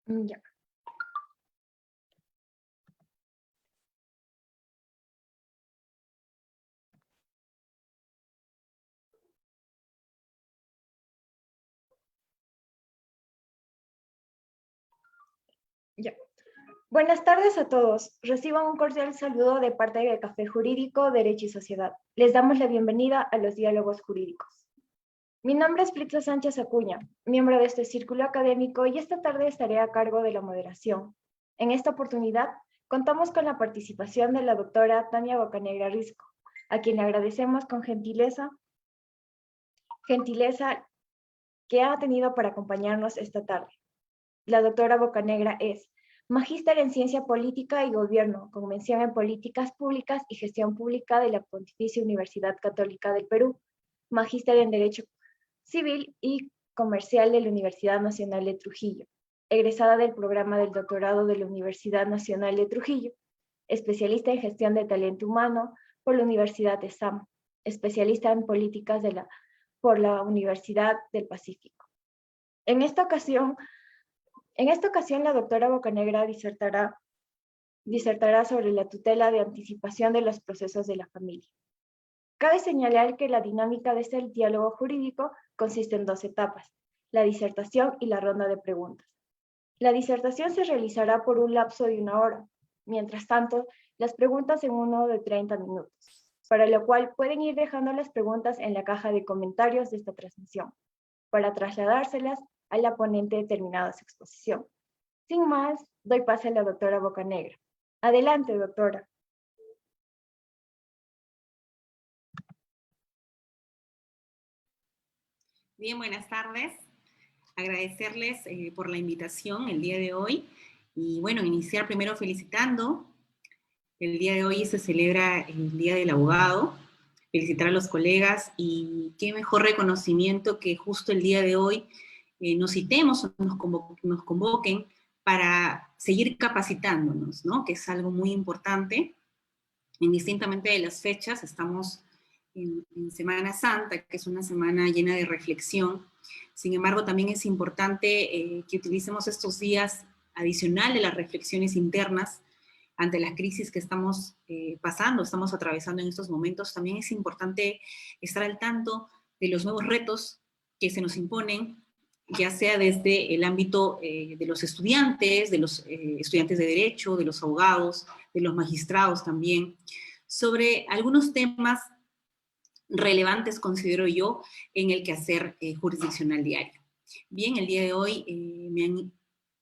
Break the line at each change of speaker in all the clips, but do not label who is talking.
Ya. Ya. Buenas tardes a todos. Reciban un cordial saludo de parte del Café Jurídico, Derecho y Sociedad. Les damos la bienvenida a los diálogos jurídicos. Mi nombre es Flitza Sánchez Acuña, miembro de este círculo académico, y esta tarde estaré a cargo de la moderación. En esta oportunidad, contamos con la participación de la doctora Tania Bocanegra Risco, a quien le agradecemos con gentileza que ha tenido para acompañarnos esta tarde. La doctora Bocanegra es magíster en Ciencia Política y Gobierno, con mención en Políticas Públicas y Gestión Pública de la Pontificia Universidad Católica del Perú, magíster en Derecho Civil y Comercial de la Universidad Nacional de Trujillo, egresada del programa del doctorado de la Universidad Nacional de Trujillo, especialista en Gestión de Talento Humano por la Universidad de SAM, especialista en Políticas por la Universidad del Pacífico. En esta ocasión, la doctora Bocanegra disertará sobre la tutela de anticipación de los procesos de la familia. Cabe señalar que la dinámica de este diálogo jurídico consiste en 2 etapas, la disertación y la ronda de preguntas. La disertación se realizará por un lapso de 1 hora, mientras tanto, las preguntas en uno de 30 minutos, para lo cual pueden ir dejando las preguntas en la caja de comentarios de esta transmisión, para trasladárselas a la ponente terminada su exposición. Sin más, doy pase a la doctora Bocanegra. Adelante, doctora.
Bien, buenas tardes. Agradecerles por la invitación el día de hoy. Y bueno, iniciar primero felicitando. El día de hoy se celebra el Día del Abogado. Felicitar a los colegas y qué mejor reconocimiento que justo el día de hoy nos citemos o nos convoquen para seguir capacitándonos, ¿no? Que es algo muy importante. Indistintamente de las fechas, estamos en Semana Santa, que es una semana llena de reflexión. Sin embargo, también es importante que utilicemos estos días adicionales a las reflexiones internas ante las crisis que estamos estamos atravesando en estos momentos. También es importante estar al tanto de los nuevos retos que se nos imponen, ya sea desde el ámbito de los estudiantes de derecho, de los abogados, de los magistrados también, sobre algunos temas relevantes, considero yo, en el quehacer jurisdiccional diario. Bien, el día de hoy me han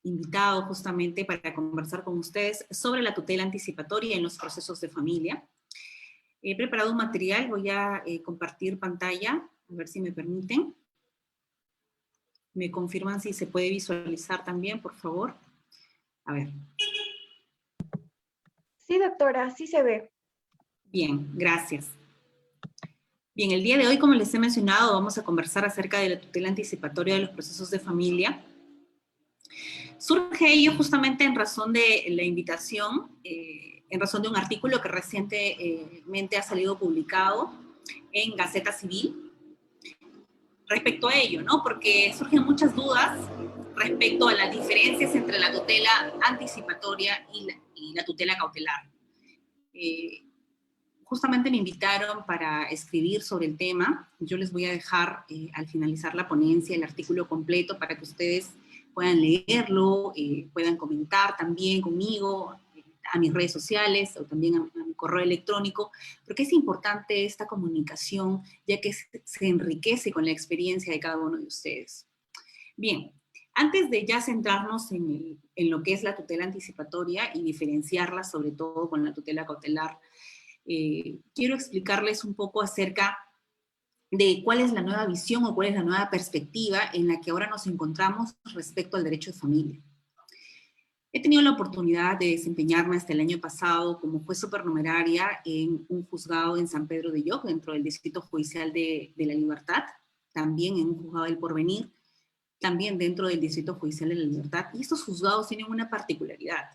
invitado justamente para conversar con ustedes sobre la tutela anticipatoria en los procesos de familia. He preparado un material, voy a compartir pantalla, a ver si me permiten. Me confirman si se puede visualizar también, por favor. A ver.
Sí, doctora, sí se ve.
Bien, gracias. Bien, el día de hoy, como les he mencionado, vamos a conversar acerca de la tutela anticipatoria de los procesos de familia. Surge ello justamente en razón de la invitación, en razón de un artículo que recientemente ha salido publicado en Gaceta Civil respecto a ello, ¿no? Porque surgen muchas dudas respecto a las diferencias entre la tutela anticipatoria y la tutela cautelar. Justamente me invitaron para escribir sobre el tema. Yo les voy a dejar al finalizar la ponencia el artículo completo para que ustedes puedan leerlo, puedan comentar también conmigo a mis redes sociales o también a mi correo electrónico, porque es importante esta comunicación, ya que se enriquece con la experiencia de cada uno de ustedes. Bien, antes de ya centrarnos en lo que es la tutela anticipatoria y diferenciarla sobre todo con la tutela cautelar, quiero explicarles un poco acerca de cuál es la nueva visión o cuál es la nueva perspectiva en la que ahora nos encontramos respecto al derecho de familia. He tenido la oportunidad de desempeñarme hasta el año pasado como juez supernumeraria en un juzgado en San Pedro de Lloc, dentro del Distrito Judicial de La Libertad, también en un juzgado del Porvenir, también dentro del Distrito Judicial de La Libertad. Y estos juzgados tienen una particularidad,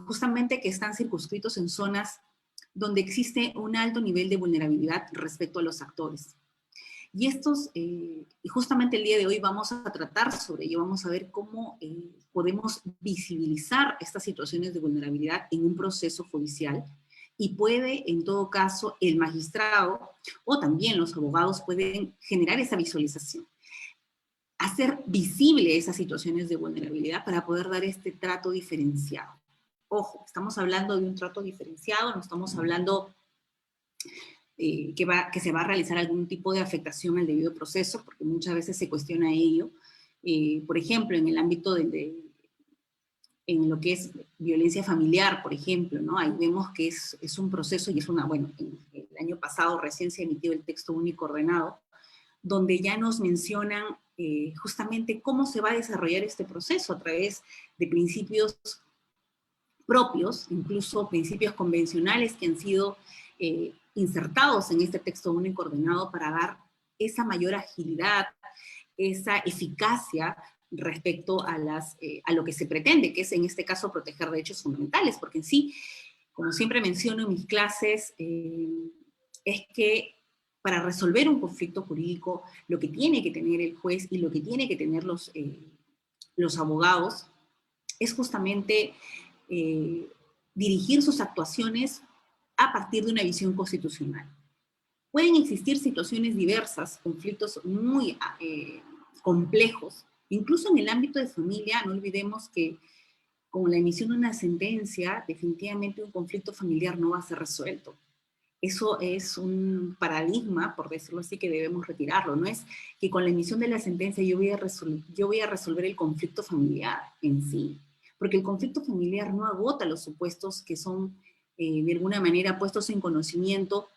justamente que están circunscritos en zonas donde existe un alto nivel de vulnerabilidad respecto a los actores. Y justamente el día de hoy vamos a tratar sobre ello, vamos a ver cómo podemos visibilizar estas situaciones de vulnerabilidad en un proceso judicial, y puede, en todo caso, el magistrado o también los abogados pueden generar esa visualización, hacer visible esas situaciones de vulnerabilidad para poder dar este trato diferenciado. Ojo, estamos hablando de un trato diferenciado, no estamos hablando que se va a realizar algún tipo de afectación al debido proceso, porque muchas veces se cuestiona ello. Por ejemplo, en el ámbito en lo que es violencia familiar, por ejemplo, ¿no? Ahí vemos que es un proceso y bueno, el año pasado recién se emitió el texto único ordenado, donde ya nos mencionan justamente cómo se va a desarrollar este proceso a través de principios propios, incluso principios convencionales que han sido insertados en este texto único ordenado para dar esa mayor agilidad, esa eficacia respecto a lo que se pretende, que es en este caso proteger derechos fundamentales, porque en sí, como siempre menciono en mis clases, es que para resolver un conflicto jurídico, lo que tiene que tener el juez y lo que tiene que tener los abogados es justamente dirigir sus actuaciones a partir de una visión constitucional. Pueden existir situaciones diversas, conflictos muy complejos, incluso en el ámbito de familia. No olvidemos que con la emisión de una sentencia, definitivamente un conflicto familiar no va a ser resuelto. Eso es un paradigma, por decirlo así, que debemos retirarlo. No es que con la emisión de la sentencia yo voy a resolver el conflicto familiar en sí, porque el conflicto familiar no agota los supuestos que son de alguna manera puestos en conocimiento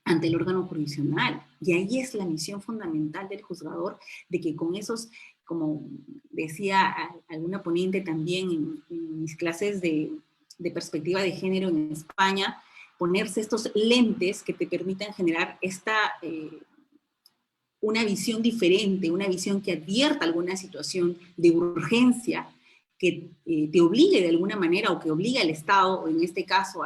ante el órgano jurisdiccional. Y ahí es la misión fundamental del juzgador, de que con esos, como decía alguna ponente también en mis clases de perspectiva de género en España, ponerse estos lentes que te permitan generar una visión diferente, una visión que advierta alguna situación de urgencia, que te obligue de alguna manera, o que obligue al Estado, o en este caso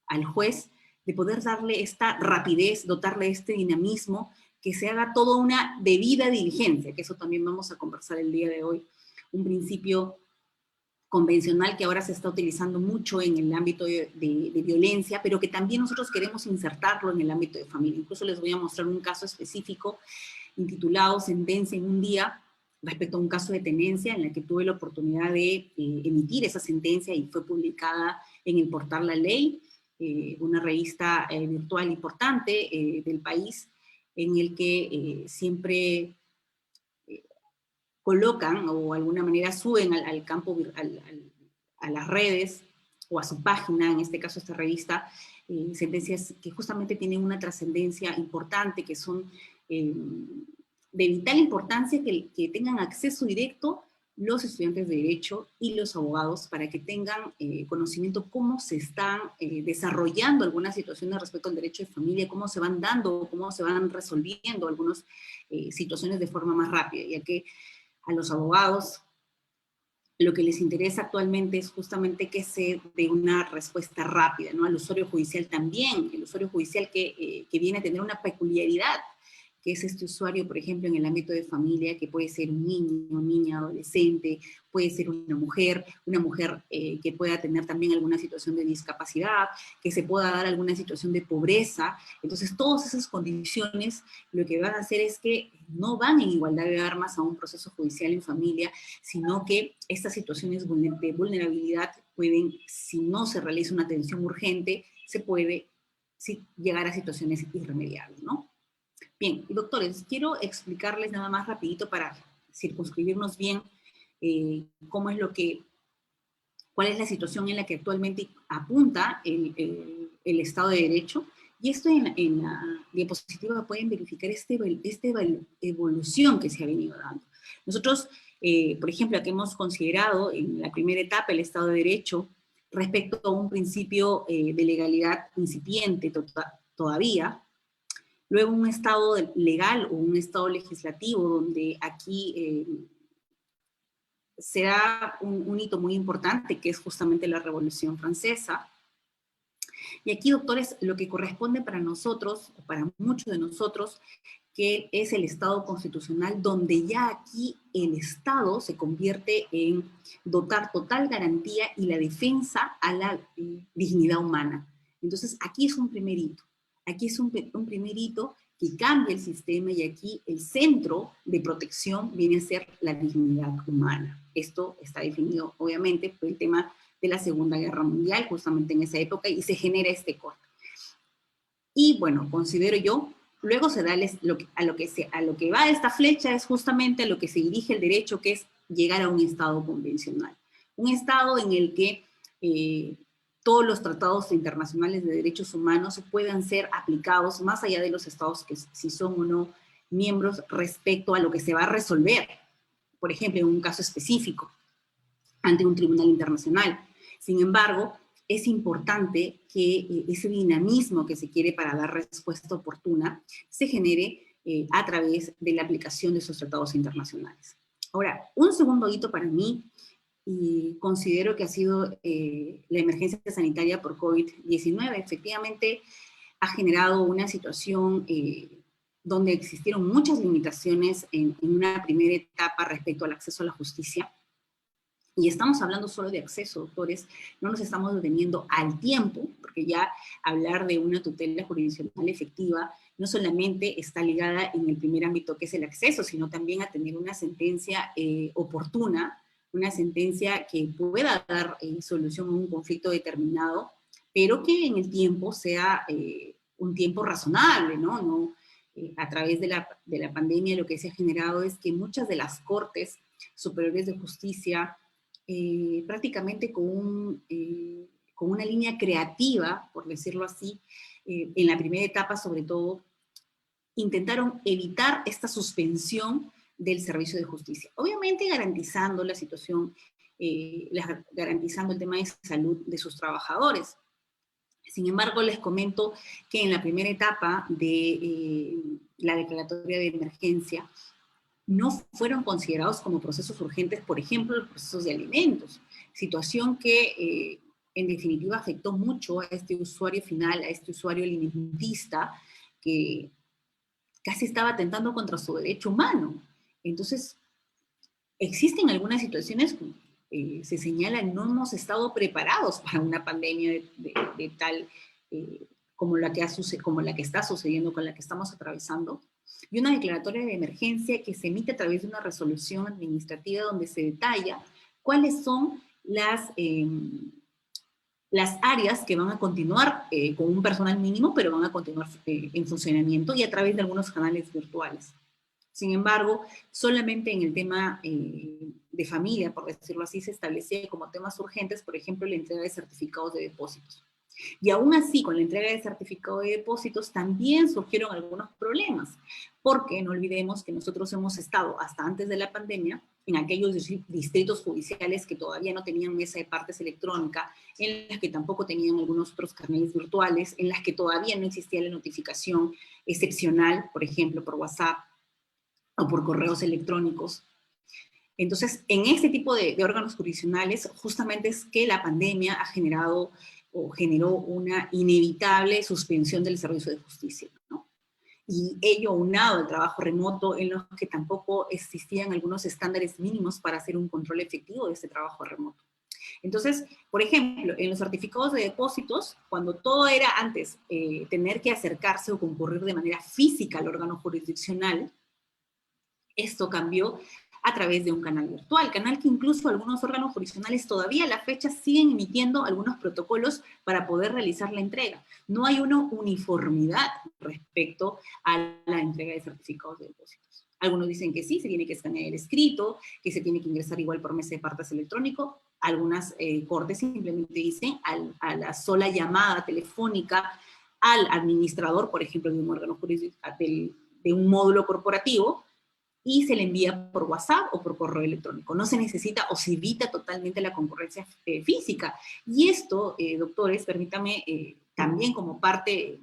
al juez, de poder darle esta rapidez, dotarle este dinamismo, que se haga toda una debida diligencia, que eso también vamos a conversar el día de hoy. Un principio convencional que ahora se está utilizando mucho en el ámbito de violencia, pero que también nosotros queremos insertarlo en el ámbito de familia. Incluso les voy a mostrar un caso específico intitulado Sentencia en un día, respecto a un caso de tenencia en la que tuve la oportunidad de emitir esa sentencia, y fue publicada en el portal La Ley, una revista virtual importante del país, en el que siempre colocan o de alguna manera suben al campo, a las redes o a su página, en este caso esta revista, sentencias que justamente tienen una trascendencia importante, que son de vital importancia que tengan acceso directo los estudiantes de Derecho y los abogados, para que tengan conocimiento cómo se están desarrollando algunas situaciones respecto al derecho de familia, cómo se van dando, cómo se van resolviendo algunas situaciones de forma más rápida, ya que a los abogados lo que les interesa actualmente es justamente que se dé una respuesta rápida, ¿no? Al usuario judicial también, el usuario judicial que viene a tener una peculiaridad, que es este usuario, por ejemplo, en el ámbito de familia, que puede ser un niño, niña, adolescente, puede ser una mujer que pueda tener también alguna situación de discapacidad, que se pueda dar alguna situación de pobreza. Entonces, todas esas condiciones lo que van a hacer es que no van en igualdad de armas a un proceso judicial en familia, sino que estas situaciones de vulnerabilidad pueden, si no se realiza una atención urgente, se puede llegar a situaciones irremediables, ¿no? Bien, y doctores, quiero explicarles nada más rapidito para circunscribirnos bien cómo es cuál es la situación en la que actualmente apunta el Estado de Derecho. Y esto en la diapositiva pueden verificar esta evolución que se ha venido dando. Nosotros, por ejemplo, aquí hemos considerado en la primera etapa el Estado de Derecho respecto a un principio de legalidad incipiente todavía. Luego un estado legal o un estado legislativo, donde aquí se da un hito muy importante, que es justamente la Revolución Francesa. Y aquí, doctores, lo que corresponde para nosotros, o para muchos de nosotros, que es el Estado constitucional, donde ya aquí el Estado se convierte en dotar total garantía y la defensa a la dignidad humana. Entonces, aquí es un primer hito. Aquí es un primer hito que cambia el sistema y aquí el centro de protección viene a ser la dignidad humana. Esto está definido, obviamente, por el tema de la Segunda Guerra Mundial, justamente en esa época, y se genera este corte. Y bueno, considero yo, luego se da a lo que va esta flecha es justamente a lo que se dirige el derecho, que es llegar a un Estado convencional. Un Estado en el que todos los tratados internacionales de derechos humanos puedan ser aplicados más allá de los Estados que si son o no miembros respecto a lo que se va a resolver, por ejemplo, en un caso específico, ante un tribunal internacional. Sin embargo, es importante que ese dinamismo que se quiere para dar respuesta oportuna se genere a través de la aplicación de esos tratados internacionales. Ahora, un segundo hito para mí, y considero que ha sido la emergencia sanitaria por COVID-19. Efectivamente, ha generado una situación donde existieron muchas limitaciones en una primera etapa respecto al acceso a la justicia. Y estamos hablando solo de acceso, doctores, no nos estamos deteniendo al tiempo, porque ya hablar de una tutela jurisdiccional efectiva no solamente está ligada en el primer ámbito que es el acceso, sino también a tener una sentencia oportuna, una sentencia que pueda dar solución a un conflicto determinado, pero que en el tiempo sea un tiempo razonable, ¿no? A través de la pandemia lo que se ha generado es que muchas de las cortes superiores de justicia prácticamente con una línea creativa, por decirlo así, en la primera etapa sobre todo, intentaron evitar esta suspensión del servicio de justicia. Obviamente garantizando la situación, garantizando el tema de salud de sus trabajadores. Sin embargo, les comento que en la primera etapa de la declaratoria de emergencia, no fueron considerados como procesos urgentes, por ejemplo, los procesos de alimentos, situación que en definitiva afectó mucho a este usuario final, a este usuario alimentista, que casi estaba atentando contra su derecho humano. Entonces, existen algunas situaciones que se señalan no hemos estado preparados para una pandemia de tal como la que está sucediendo, con la que estamos atravesando, y una declaratoria de emergencia que se emite a través de una resolución administrativa donde se detalla cuáles son las áreas que van a continuar con un personal mínimo, pero van a continuar en funcionamiento y a través de algunos canales virtuales. Sin embargo, solamente en el tema de familia, por decirlo así, se establecía como temas urgentes, por ejemplo, la entrega de certificados de depósitos. Y aún así, con la entrega de certificado de depósitos, también surgieron algunos problemas, porque no olvidemos que nosotros hemos estado, hasta antes de la pandemia, en aquellos distritos judiciales que todavía no tenían mesa de partes electrónica, en las que tampoco tenían algunos otros canales virtuales, en las que todavía no existía la notificación excepcional, por ejemplo, por WhatsApp o por correos electrónicos. Entonces, en este tipo de órganos jurisdiccionales, justamente es que la pandemia ha generado o generó una inevitable suspensión del servicio de justicia, ¿no? Y ello unado al trabajo remoto, en los que tampoco existían algunos estándares mínimos para hacer un control efectivo de este trabajo remoto. Entonces, por ejemplo, en los certificados de depósitos, cuando todo era antes tener que acercarse o concurrir de manera física al órgano jurisdiccional, esto cambió a través de un canal virtual, canal que incluso algunos órganos jurisdiccionales todavía a la fecha siguen emitiendo algunos protocolos para poder realizar la entrega. No hay una uniformidad respecto a la entrega de certificados de depósitos. Algunos dicen que sí, se tiene que escanear el escrito, que se tiene que ingresar igual por mesa de partes electrónico. Algunas cortes simplemente dicen a la sola llamada telefónica al administrador, por ejemplo, de un órgano jurisdiccional, de un módulo corporativo, y se le envía por WhatsApp o por correo electrónico. No se necesita o se evita totalmente la concurrencia física. Y esto, doctores, permítame también como parte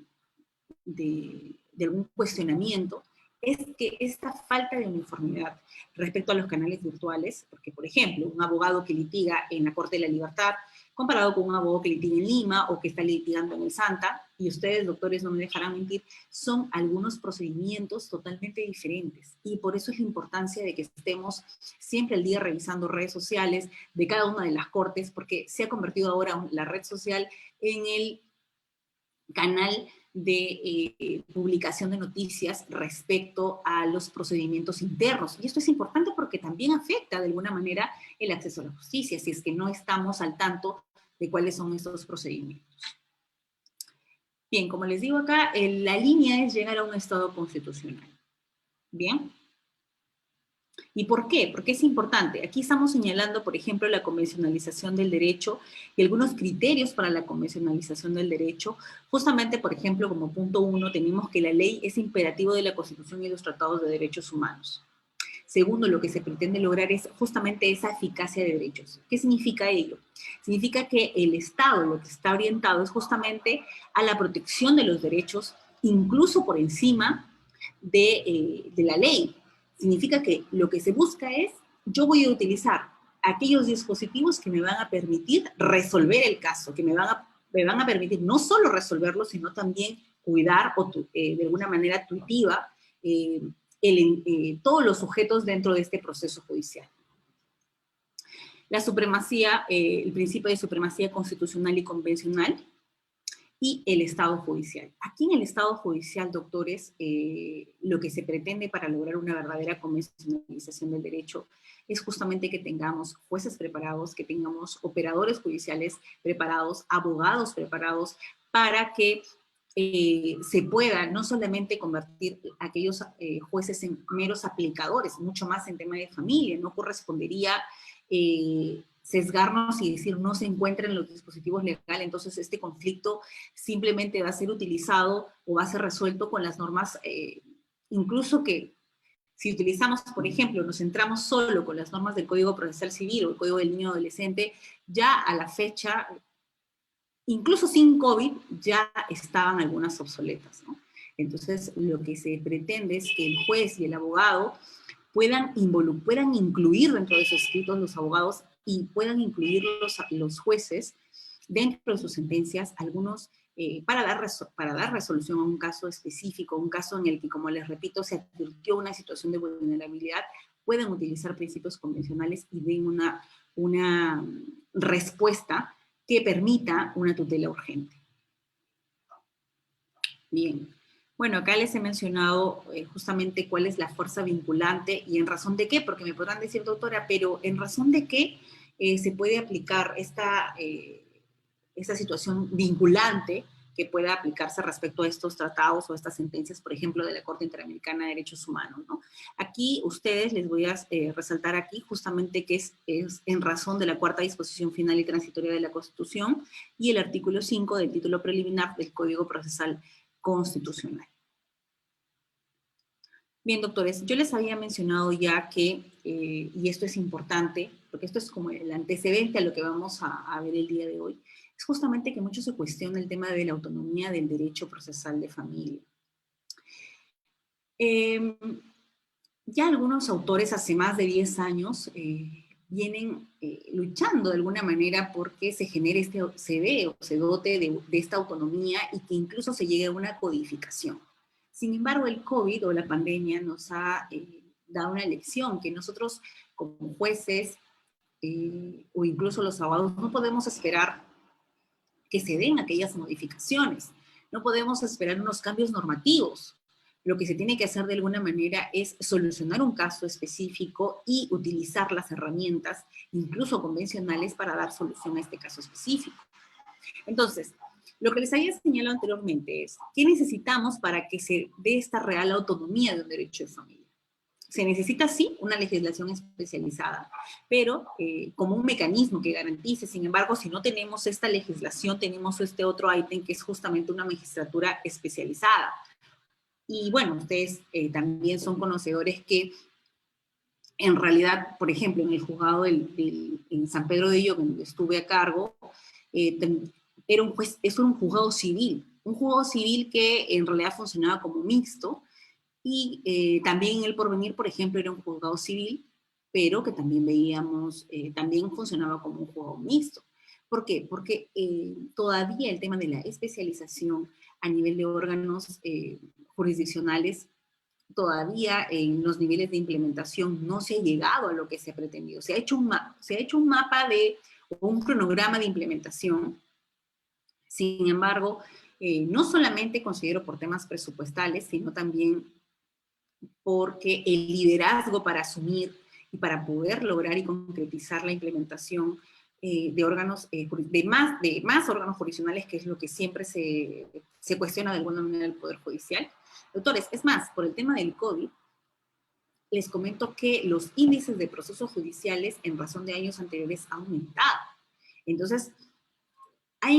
de algún cuestionamiento, es que esta falta de uniformidad respecto a los canales virtuales, porque por ejemplo, un abogado que litiga en la Corte de la Libertad comparado con un abogado que litiga en Lima o que está litigando en el Santa, y ustedes, doctores, no me dejarán mentir, son algunos procedimientos totalmente diferentes. Y por eso es la importancia de que estemos siempre al día revisando redes sociales de cada una de las cortes, porque se ha convertido ahora la red social en el canal de publicación de noticias respecto a los procedimientos internos. Y esto es importante porque también afecta de alguna manera el acceso a la justicia, si es que no estamos al tanto de cuáles son estos procedimientos. Bien, como les digo acá, la línea es llegar a un Estado constitucional. Bien. ¿Y por qué? Porque es importante. Aquí estamos señalando, por ejemplo, la convencionalización del derecho y algunos criterios para la convencionalización del derecho. Justamente, por ejemplo, como punto 1, tenemos que la ley es imperativo de la Constitución y los tratados de derechos humanos. Segundo, lo que se pretende lograr es justamente esa eficacia de derechos. ¿Qué significa ello? Significa que el Estado lo que está orientado es justamente a la protección de los derechos, incluso por encima de la ley. Significa que lo que se busca es, yo voy a utilizar aquellos dispositivos que me van a permitir resolver el caso, que me van a permitir no solo resolverlo, sino también cuidar o de alguna manera tuitiva todos los sujetos dentro de este proceso judicial. La supremacía, el principio de supremacía constitucional y convencional, y el Estado judicial. Aquí en el Estado judicial, doctores, lo que se pretende para lograr una verdadera convencionalización del derecho es justamente que tengamos jueces preparados, que tengamos operadores judiciales preparados, abogados preparados, para que se pueda no solamente convertir a aquellos jueces en meros aplicadores, mucho más en tema de familia, no correspondería sesgarnos y decir no se encuentra en los dispositivos legales, entonces este conflicto simplemente va a ser utilizado o va a ser resuelto con las normas, incluso que si utilizamos, por ejemplo, nos centramos solo con las normas del Código Procesal Civil o el Código del Niño Adolescente, ya a la fecha, incluso sin COVID, ya estaban algunas obsoletas, ¿no? Entonces, lo que se pretende es que el juez y el abogado puedan incluir dentro de sus escritos los abogados y puedan incluir los jueces dentro de sus sentencias algunos para dar resolución a un caso específico, un caso en el que, como les repito, se advirtió una situación de vulnerabilidad, puedan utilizar principios convencionales y den una respuesta que permita una tutela urgente. Bien. Bueno, acá les he mencionado justamente cuál es la fuerza vinculante y en razón de qué, porque me podrán decir, doctora, pero en razón de qué se puede aplicar esta situación vinculante que pueda aplicarse respecto a estos tratados o estas sentencias, por ejemplo, de la Corte Interamericana de Derechos Humanos, ¿no? Aquí ustedes les voy a resaltar aquí justamente que es en razón de la cuarta disposición final y transitoria de la Constitución y el artículo 5 del título preliminar del Código Procesal Constitucional. Bien, doctores, yo les había mencionado ya que, y esto es importante, porque esto es como el antecedente a lo que vamos a ver el día de hoy, es justamente que mucho se cuestiona el tema de la autonomía del derecho procesal de familia. Ya algunos autores hace más de 10 años vienen luchando de alguna manera porque se genere se dé o se dote de esta autonomía y que incluso se llegue a una codificación. Sin embargo, el COVID o la pandemia nos ha dado una lección que nosotros como jueces o incluso los abogados no podemos esperar que se den aquellas modificaciones, no podemos esperar unos cambios normativos. Lo que se tiene que hacer de alguna manera es solucionar un caso específico y utilizar las herramientas, incluso convencionales, para dar solución a este caso específico. Entonces, lo que les había señalado anteriormente es, ¿qué necesitamos para que se dé esta real autonomía de un derecho de familia? Se necesita, sí, una legislación especializada, pero como un mecanismo que garantice. Sin embargo, si no tenemos esta legislación, tenemos este otro ítem que es justamente una magistratura especializada. Y bueno, ustedes también son conocedores que en realidad, por ejemplo, en el juzgado en San Pedro de Illo, donde estuve a cargo, era un juzgado civil que en realidad funcionaba como mixto, y también El Porvenir, por ejemplo, era un juzgado civil, pero que también veíamos, también funcionaba como un juzgado mixto. ¿Por qué? Porque todavía el tema de la especialización a nivel de órganos jurisdiccionales, todavía en los niveles de implementación no se ha llegado a lo que se ha pretendido. Se ha hecho un mapa o un cronograma de implementación. Sin embargo, no solamente considero por temas presupuestales, sino también porque el liderazgo para asumir y para poder lograr y concretizar la implementación de órganos, de más órganos jurisdiccionales, que es lo que siempre se cuestiona de alguna manera el Poder Judicial. Doctores, es más, por el tema del COVID, les comento que los índices de procesos judiciales en razón de años anteriores han aumentado. Entonces, ha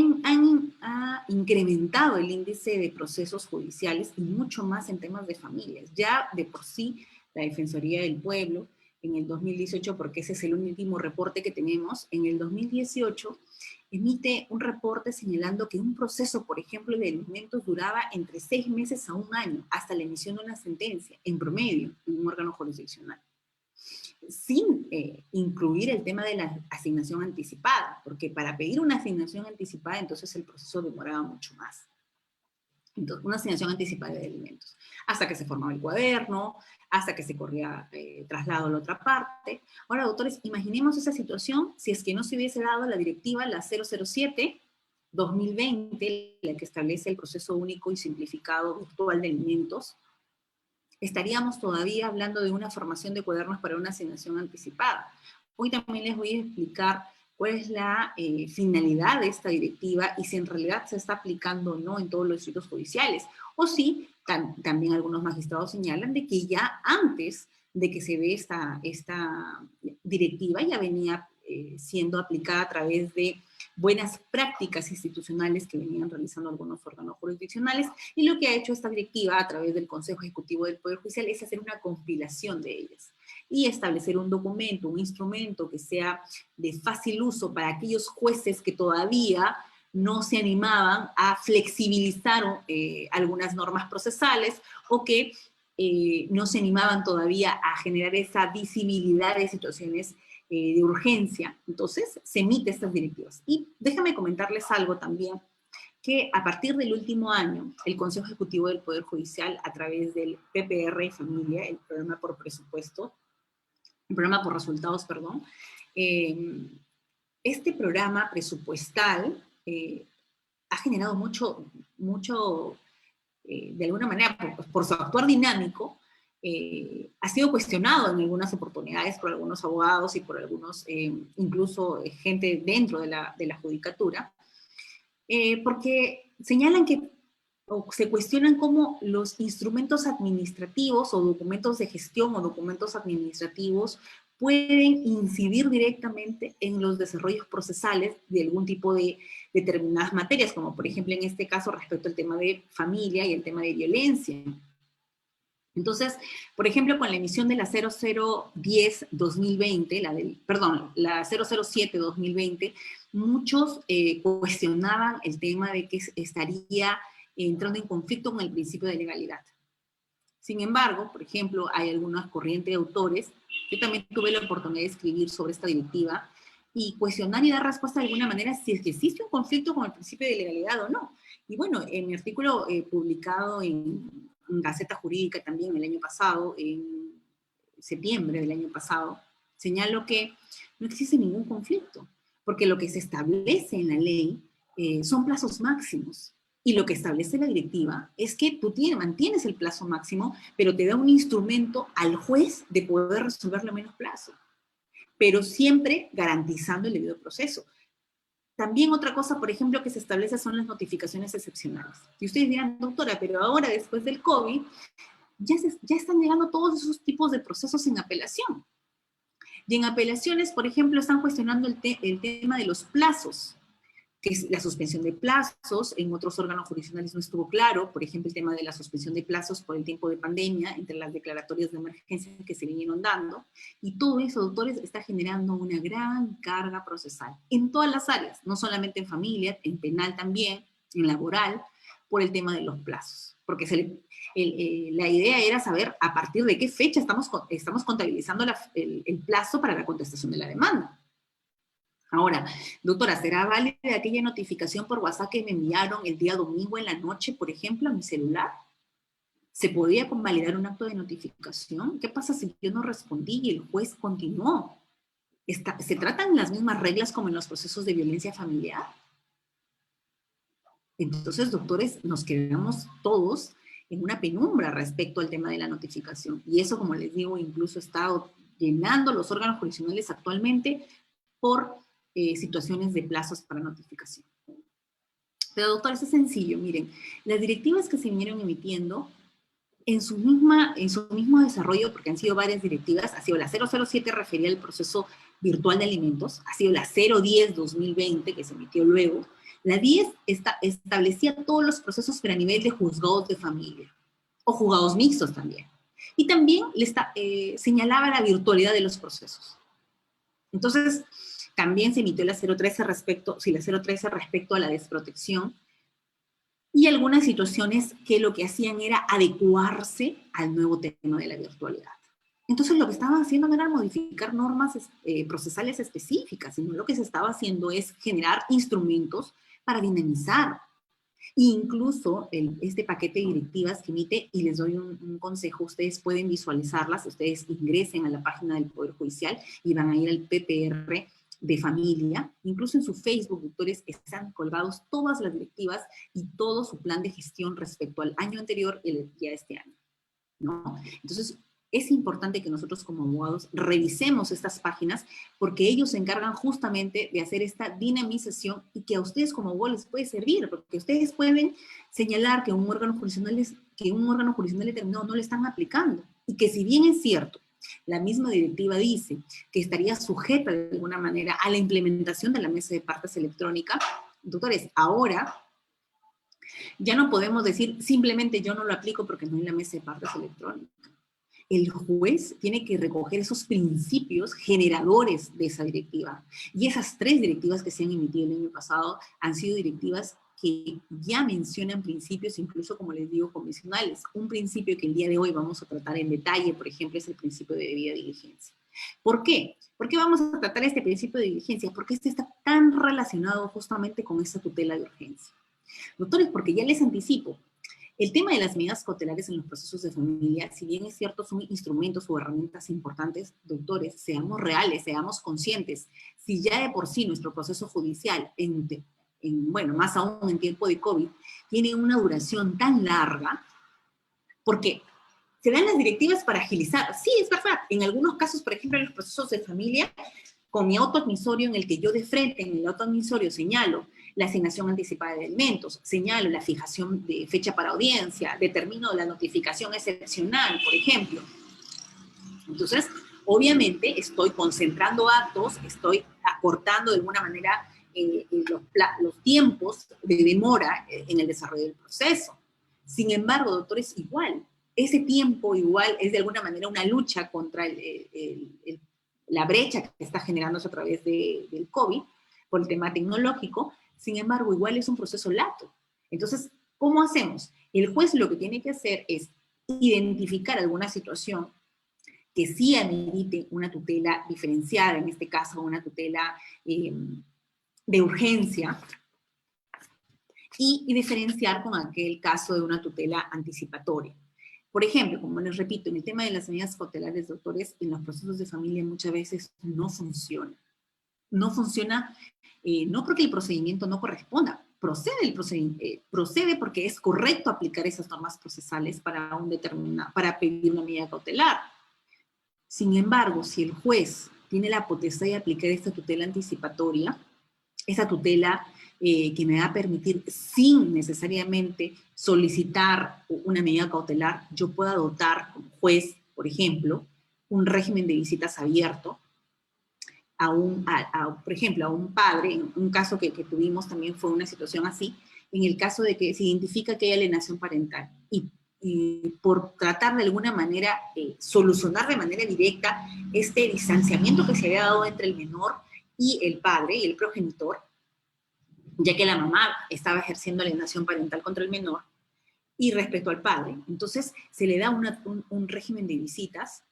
incrementado el índice de procesos judiciales y mucho más en temas de familias. Ya de por sí, la Defensoría del Pueblo, en el 2018, porque ese es el último reporte que tenemos, en el 2018 emite un reporte señalando que un proceso, por ejemplo, de alimentos duraba entre 6 meses a 1 año, hasta la emisión de una sentencia, en promedio, en un órgano jurisdiccional, sin incluir el tema de la asignación anticipada, porque para pedir una asignación anticipada, entonces el proceso demoraba mucho más. Entonces, una asignación anticipada de alimentos, hasta que se formaba el cuaderno, hasta que se corría traslado a la otra parte. Ahora, doctores, imaginemos esa situación si es que no se hubiese dado la directiva, la 007-2020, la que establece el proceso único y simplificado virtual de alimentos. Estaríamos todavía hablando de una formación de cuadernos para una asignación anticipada. Hoy también les voy a explicar cuál es la finalidad de esta directiva y si en realidad se está aplicando o no en todos los distritos judiciales. O si también algunos magistrados señalan de que ya antes de que se dé esta directiva ya venía siendo aplicada a través de buenas prácticas institucionales que venían realizando algunos órganos jurisdiccionales, y lo que ha hecho esta directiva a través del Consejo Ejecutivo del Poder Judicial es hacer una compilación de ellas y establecer un documento, un instrumento que sea de fácil uso para aquellos jueces que todavía no se animaban a flexibilizar algunas normas procesales o que no se animaban todavía a generar esa visibilidad de situaciones de urgencia. Entonces, se emite estas directivas. Y déjame comentarles algo también, que a partir del último año, el Consejo Ejecutivo del Poder Judicial, a través del PPR y Familia, el programa por presupuesto, el programa por resultados, perdón, este programa presupuestal ha generado mucho de alguna manera, por su actuar dinámico, ha sido cuestionado en algunas oportunidades por algunos abogados y por algunos, incluso gente dentro de la judicatura, porque señalan que, o se cuestionan cómo los instrumentos administrativos o documentos de gestión o documentos administrativos pueden incidir directamente en los desarrollos procesales de algún tipo de determinadas materias, como por ejemplo en este caso respecto al tema de familia y el tema de violencia. Entonces, por ejemplo, con la emisión de la 0010-2020, la 007-2020, muchos cuestionaban el tema de que estaría entrando en conflicto con el principio de legalidad. Sin embargo, por ejemplo, hay algunas corrientes de autores, yo también tuve la oportunidad de escribir sobre esta directiva, y cuestionar y dar respuesta de alguna manera si es que existe un conflicto con el principio de legalidad o no. Y bueno, en mi artículo publicado en Gaceta Jurídica también el año pasado, en septiembre del año pasado, señalo que no existe ningún conflicto, porque lo que se establece en la ley son plazos máximos. Y lo que establece la directiva es que tú mantienes el plazo máximo, pero te da un instrumento al juez de poder resolverlo en menos plazo, pero siempre garantizando el debido proceso. También otra cosa, por ejemplo, que se establece son las notificaciones excepcionales. Y ustedes dirán, doctora, pero ahora después del COVID, ya están llegando todos esos tipos de procesos en apelación. Y en apelaciones, por ejemplo, están cuestionando el tema de los plazos, que es la suspensión de plazos. En otros órganos jurisdiccionales no estuvo claro, por ejemplo, el tema de la suspensión de plazos por el tiempo de pandemia, entre las declaratorias de emergencia que se vinieron dando, y todo eso, doctores, está generando una gran carga procesal, en todas las áreas, no solamente en familia, en penal también, en laboral, por el tema de los plazos, porque la idea era saber a partir de qué fecha estamos contabilizando el plazo para la contestación de la demanda. Ahora, doctora, ¿será válida aquella notificación por WhatsApp que me enviaron el día domingo en la noche, por ejemplo, a mi celular? ¿Se podía convalidar un acto de notificación? ¿Qué pasa si yo no respondí y el juez continuó? ¿Se tratan las mismas reglas como en los procesos de violencia familiar? Entonces, doctores, nos quedamos todos en una penumbra respecto al tema de la notificación. Y eso, como les digo, incluso está llenando los órganos jurisdiccionales actualmente por situaciones de plazos para notificación. Pero, doctores, es sencillo. Miren, las directivas que se vinieron emitiendo en su mismo desarrollo, porque han sido varias directivas, ha sido la 007 referida al proceso virtual de alimentos, ha sido la 010-2020 que se emitió luego. La 10 establecía todos los procesos, pero a nivel de juzgados de familia, o juzgados mixtos también. Y también señalaba la virtualidad de los procesos. Entonces, también se emitió la 013 respecto a la desprotección, y algunas situaciones que lo que hacían era adecuarse al nuevo tema de la virtualidad. Entonces, lo que estaban haciendo no era modificar normas procesales específicas, sino lo que se estaba haciendo es generar instrumentos para dinamizar. E incluso este paquete de directivas que emite, y les doy un consejo, ustedes pueden visualizarlas, ustedes ingresen a la página del Poder Judicial y van a ir al PPR de familia, incluso en su Facebook, doctores, están colgados todas las directivas y todo su plan de gestión respecto al año anterior y a este año, ¿no? Entonces, es importante que nosotros como abogados revisemos estas páginas porque ellos se encargan justamente de hacer esta dinamización y que a ustedes como abogados les puede servir, porque ustedes pueden señalar que un órgano jurisdiccional determinado no le están aplicando y que si bien es cierto, la misma directiva dice que estaría sujeta de alguna manera a la implementación de la mesa de partes electrónica, doctores, ahora ya no podemos decir simplemente yo no lo aplico porque no hay la mesa de partes electrónica. El juez tiene que recoger esos principios generadores de esa directiva. Y esas 3 directivas que se han emitido el año pasado han sido directivas que ya mencionan principios, incluso, como les digo, convencionales. Un principio que el día de hoy vamos a tratar en detalle, por ejemplo, es el principio de debida diligencia. ¿Por qué? ¿Por qué vamos a tratar este principio de diligencia? Porque este está tan relacionado justamente con esta tutela de urgencia. Doctores, porque ya les anticipo, el tema de las medidas cautelares en los procesos de familia, si bien es cierto, son instrumentos o herramientas importantes, doctores, seamos reales, seamos conscientes. Si ya de por sí nuestro proceso judicial, bueno, más aún en tiempo de COVID, tiene una duración tan larga, porque se dan las directivas para agilizar. Sí, es verdad, en algunos casos, por ejemplo, en los procesos de familia, con mi auto admisorio en el que yo de frente en el auto admisorio señalo la asignación anticipada de alimentos, señalo la fijación de fecha para audiencia, determino la notificación excepcional, por ejemplo. Entonces, obviamente estoy concentrando actos, estoy acortando de alguna manera los tiempos de demora en el desarrollo del proceso. Sin embargo, doctores, igual, ese tiempo igual es de alguna manera una lucha contra la brecha que está generándose a través del COVID por el tema tecnológico. Sin embargo, igual es un proceso lato. Entonces, ¿cómo hacemos? El juez lo que tiene que hacer es identificar alguna situación que sí amerite una tutela diferenciada, en este caso una tutela de urgencia, y diferenciar con aquel caso de una tutela anticipatoria. Por ejemplo, como les repito, en el tema de las medidas cautelares, doctores, en los procesos de familia muchas veces no funciona. No funciona, no porque el procedimiento no corresponda, procede porque es correcto aplicar esas normas procesales para pedir una medida cautelar. Sin embargo, si el juez tiene la potestad de aplicar esta tutela anticipatoria, esa tutela que me va a permitir, sin necesariamente solicitar una medida cautelar, yo pueda adoptar como juez, por ejemplo, un régimen de visitas abierto, por ejemplo, a un padre. En un caso que tuvimos también fue una situación así, en el caso de que se identifica que hay alienación parental y por tratar de alguna manera solucionar de manera directa este distanciamiento que se había dado entre el menor y el padre y el progenitor, ya que la mamá estaba ejerciendo alienación parental contra el menor, y respecto al padre. Entonces se le da un régimen de visitas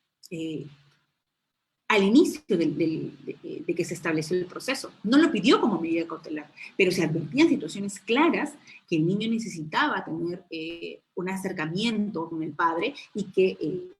al inicio de que se estableció el proceso. No lo pidió como medida cautelar, pero se advertían situaciones claras que el niño necesitaba tener un acercamiento con el padre y que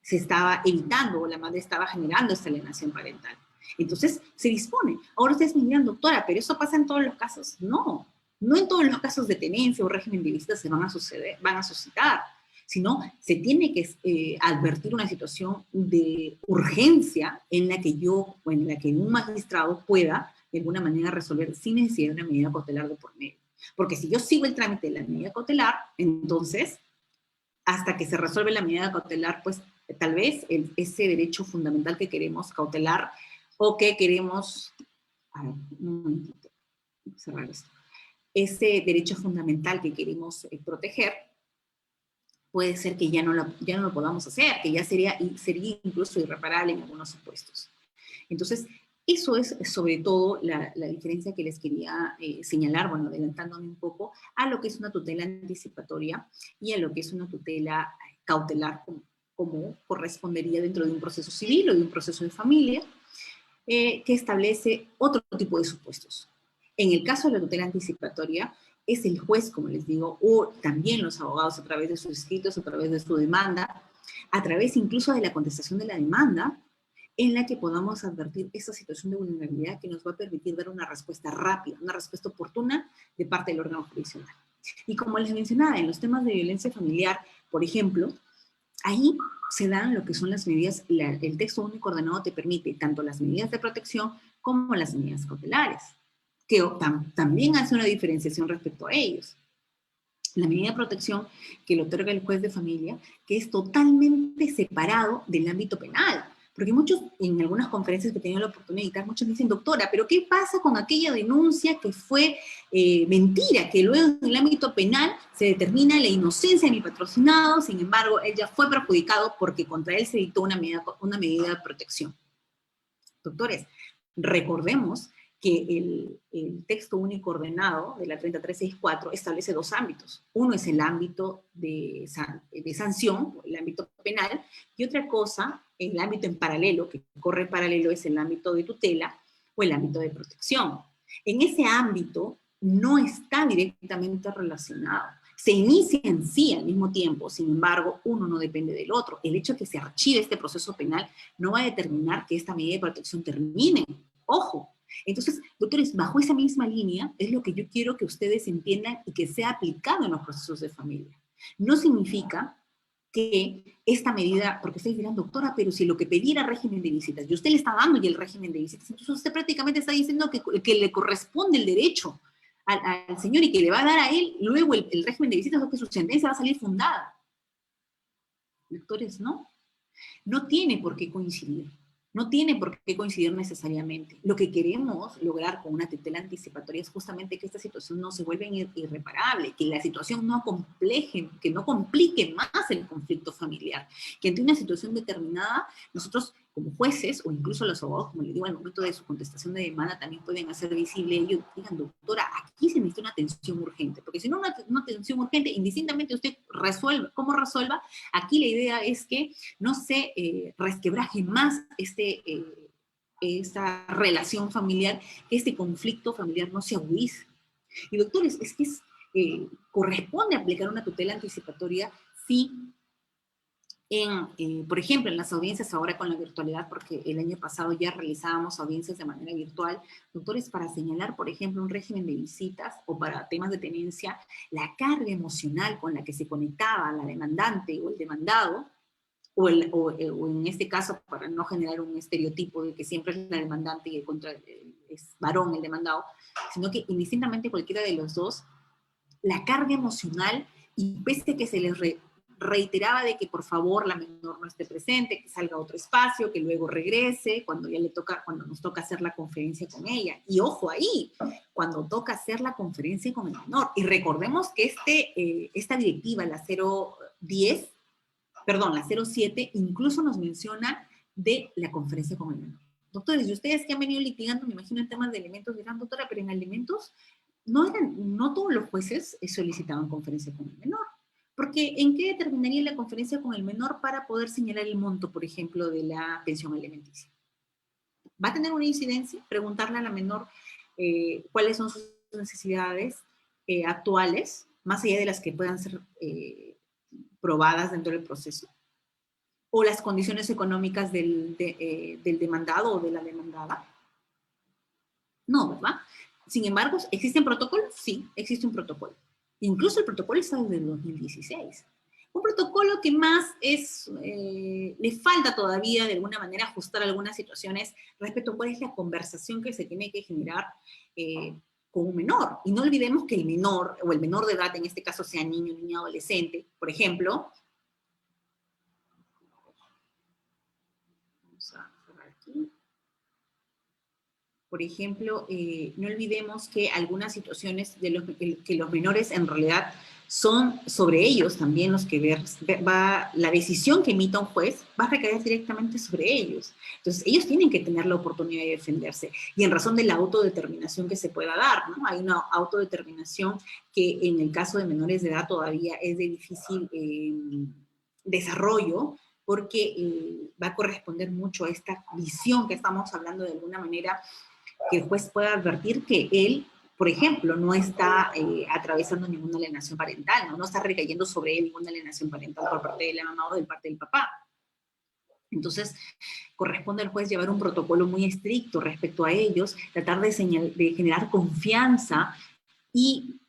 se estaba evitando o la madre estaba generando esta alienación parental. Entonces se dispone. Ahora ustedes me dirán, doctora, pero eso pasa en todos los casos. No, no en todos los casos de tenencia o régimen de visita se van a suscitar, sino se tiene que advertir una situación de urgencia en la que yo, o en la que un magistrado pueda de alguna manera resolver sin necesidad de una medida cautelar de por medio. Porque si yo sigo el trámite de la medida cautelar, entonces, hasta que se resuelve la medida cautelar, pues tal vez ese derecho fundamental que queremos cautelar o que queremos, a ver, un momentito, cerrar esto, ese derecho fundamental que queremos proteger, puede ser que ya no lo podamos hacer, que ya sería incluso irreparable en algunos supuestos. Entonces, eso es sobre todo la diferencia que les quería señalar, bueno, adelantándome un poco a lo que es una tutela anticipatoria y a lo que es una tutela cautelar, como correspondería dentro de un proceso civil o de un proceso de familia, que establece otro tipo de supuestos. En el caso de la tutela anticipatoria, es el juez, como les digo, o también los abogados a través de sus escritos, a través de su demanda, a través incluso de la contestación de la demanda, en la que podamos advertir esa situación de vulnerabilidad que nos va a permitir dar una respuesta rápida, una respuesta oportuna de parte del órgano jurisdiccional. Y como les mencionaba, en los temas de violencia familiar, por ejemplo, ahí se dan lo que son las medidas, el texto único ordenado te permite tanto las medidas de protección como las medidas cautelares, que también hace una diferenciación respecto a ellos. La medida de protección que le otorga el juez de familia, que es totalmente separado del ámbito penal. Porque muchos, en algunas conferencias que he tenido la oportunidad de editar, muchos dicen, doctora, pero ¿qué pasa con aquella denuncia que fue mentira? Que luego en el ámbito penal se determina la inocencia de mi patrocinado, sin embargo, él ya fue perjudicado porque contra él se dictó una medida de protección. Doctores, recordemos que el texto único ordenado de la 3364 establece dos ámbitos. Uno es el ámbito de sanción, el ámbito penal, y otra cosa, el ámbito en paralelo, que corre en paralelo, es el ámbito de tutela o el ámbito de protección. En ese ámbito no está directamente relacionado. Se inicia en sí al mismo tiempo, sin embargo, uno no depende del otro. El hecho de que se archive este proceso penal no va a determinar que esta medida de protección termine. Ojo. Entonces, doctores, bajo esa misma línea es lo que yo quiero que ustedes entiendan y que sea aplicado en los procesos de familia. No significa que esta medida, porque ustedes dirán, doctora, pero si lo que pedí era régimen de visitas y usted le está dando ya el régimen de visitas, entonces usted prácticamente está diciendo que le corresponde el derecho al señor y que le va a dar a él luego el régimen de visitas o que su sentencia va a salir fundada. Doctores, no. No tiene por qué coincidir. No tiene por qué coincidir necesariamente. Lo que queremos lograr con una tutela anticipatoria es justamente que esta situación no se vuelva irreparable, que la situación no compleje, que no complique más el conflicto familiar, que ante una situación determinada nosotros como jueces o incluso los abogados, como les digo, al momento de su contestación de demanda también pueden hacer visible ellos, digan, doctora, aquí se necesita una atención urgente, porque si no una atención urgente, indistintamente usted resuelva, cómo resuelva, aquí la idea es que no se resquebraje más esta relación familiar, que este conflicto familiar no se agudice. Y doctores, es que corresponde aplicar una tutela anticipatoria si por ejemplo, en las audiencias ahora con la virtualidad, porque el año pasado ya realizábamos audiencias de manera virtual, doctores, para señalar, por ejemplo, un régimen de visitas o para temas de tenencia, la carga emocional con la que se conectaba la demandante o el demandado, o en este caso, para no generar un estereotipo de que siempre es la demandante y es varón el demandado, sino que indistintamente cualquiera de los dos, la carga emocional, y pese a que se les reiteraba de que por favor la menor no esté presente, que salga a otro espacio, que luego regrese, cuando nos toca hacer la conferencia con ella. Y ojo ahí, cuando toca hacer la conferencia con el menor. Y recordemos que esta directiva, la 07, incluso nos menciona de la conferencia con el menor. Doctores, y ustedes que han venido litigando, me imagino en temas de alimentos, dirán, doctora, pero en alimentos no todos los jueces solicitaban conferencia con el menor. Porque ¿en qué determinaría la conferencia con el menor para poder señalar el monto, por ejemplo, de la pensión alimenticia? ¿Va a tener una incidencia? Preguntarle a la menor cuáles son sus necesidades actuales, más allá de las que puedan ser probadas dentro del proceso, o las condiciones económicas del demandado o de la demandada. No, ¿verdad? Sin embargo, ¿existen protocolos? Sí, existe un protocolo. Incluso el protocolo está desde el 2016. Un protocolo que más le falta todavía de alguna manera ajustar algunas situaciones respecto a cuál es la conversación que se tiene que generar con un menor. Y no olvidemos que el menor, o el menor de edad, en este caso sea niño, niña, adolescente, por ejemplo, vamos a cerrar aquí. Por ejemplo, no olvidemos que algunas situaciones que los menores en realidad son sobre ellos también los que la decisión que emita un juez va a recaer directamente sobre ellos. Entonces, ellos tienen que tener la oportunidad de defenderse y en razón de la autodeterminación que se pueda dar, ¿no? Hay una autodeterminación que en el caso de menores de edad todavía es de difícil desarrollo, porque va a corresponder mucho a esta visión que estamos hablando de alguna manera, que el juez pueda advertir que él, por ejemplo, no está atravesando ninguna alienación parental, ¿no? No está recayendo sobre él ninguna alienación parental por parte de la mamá o de parte del papá. Entonces, corresponde al juez llevar un protocolo muy estricto respecto a ellos, tratar de generar confianza y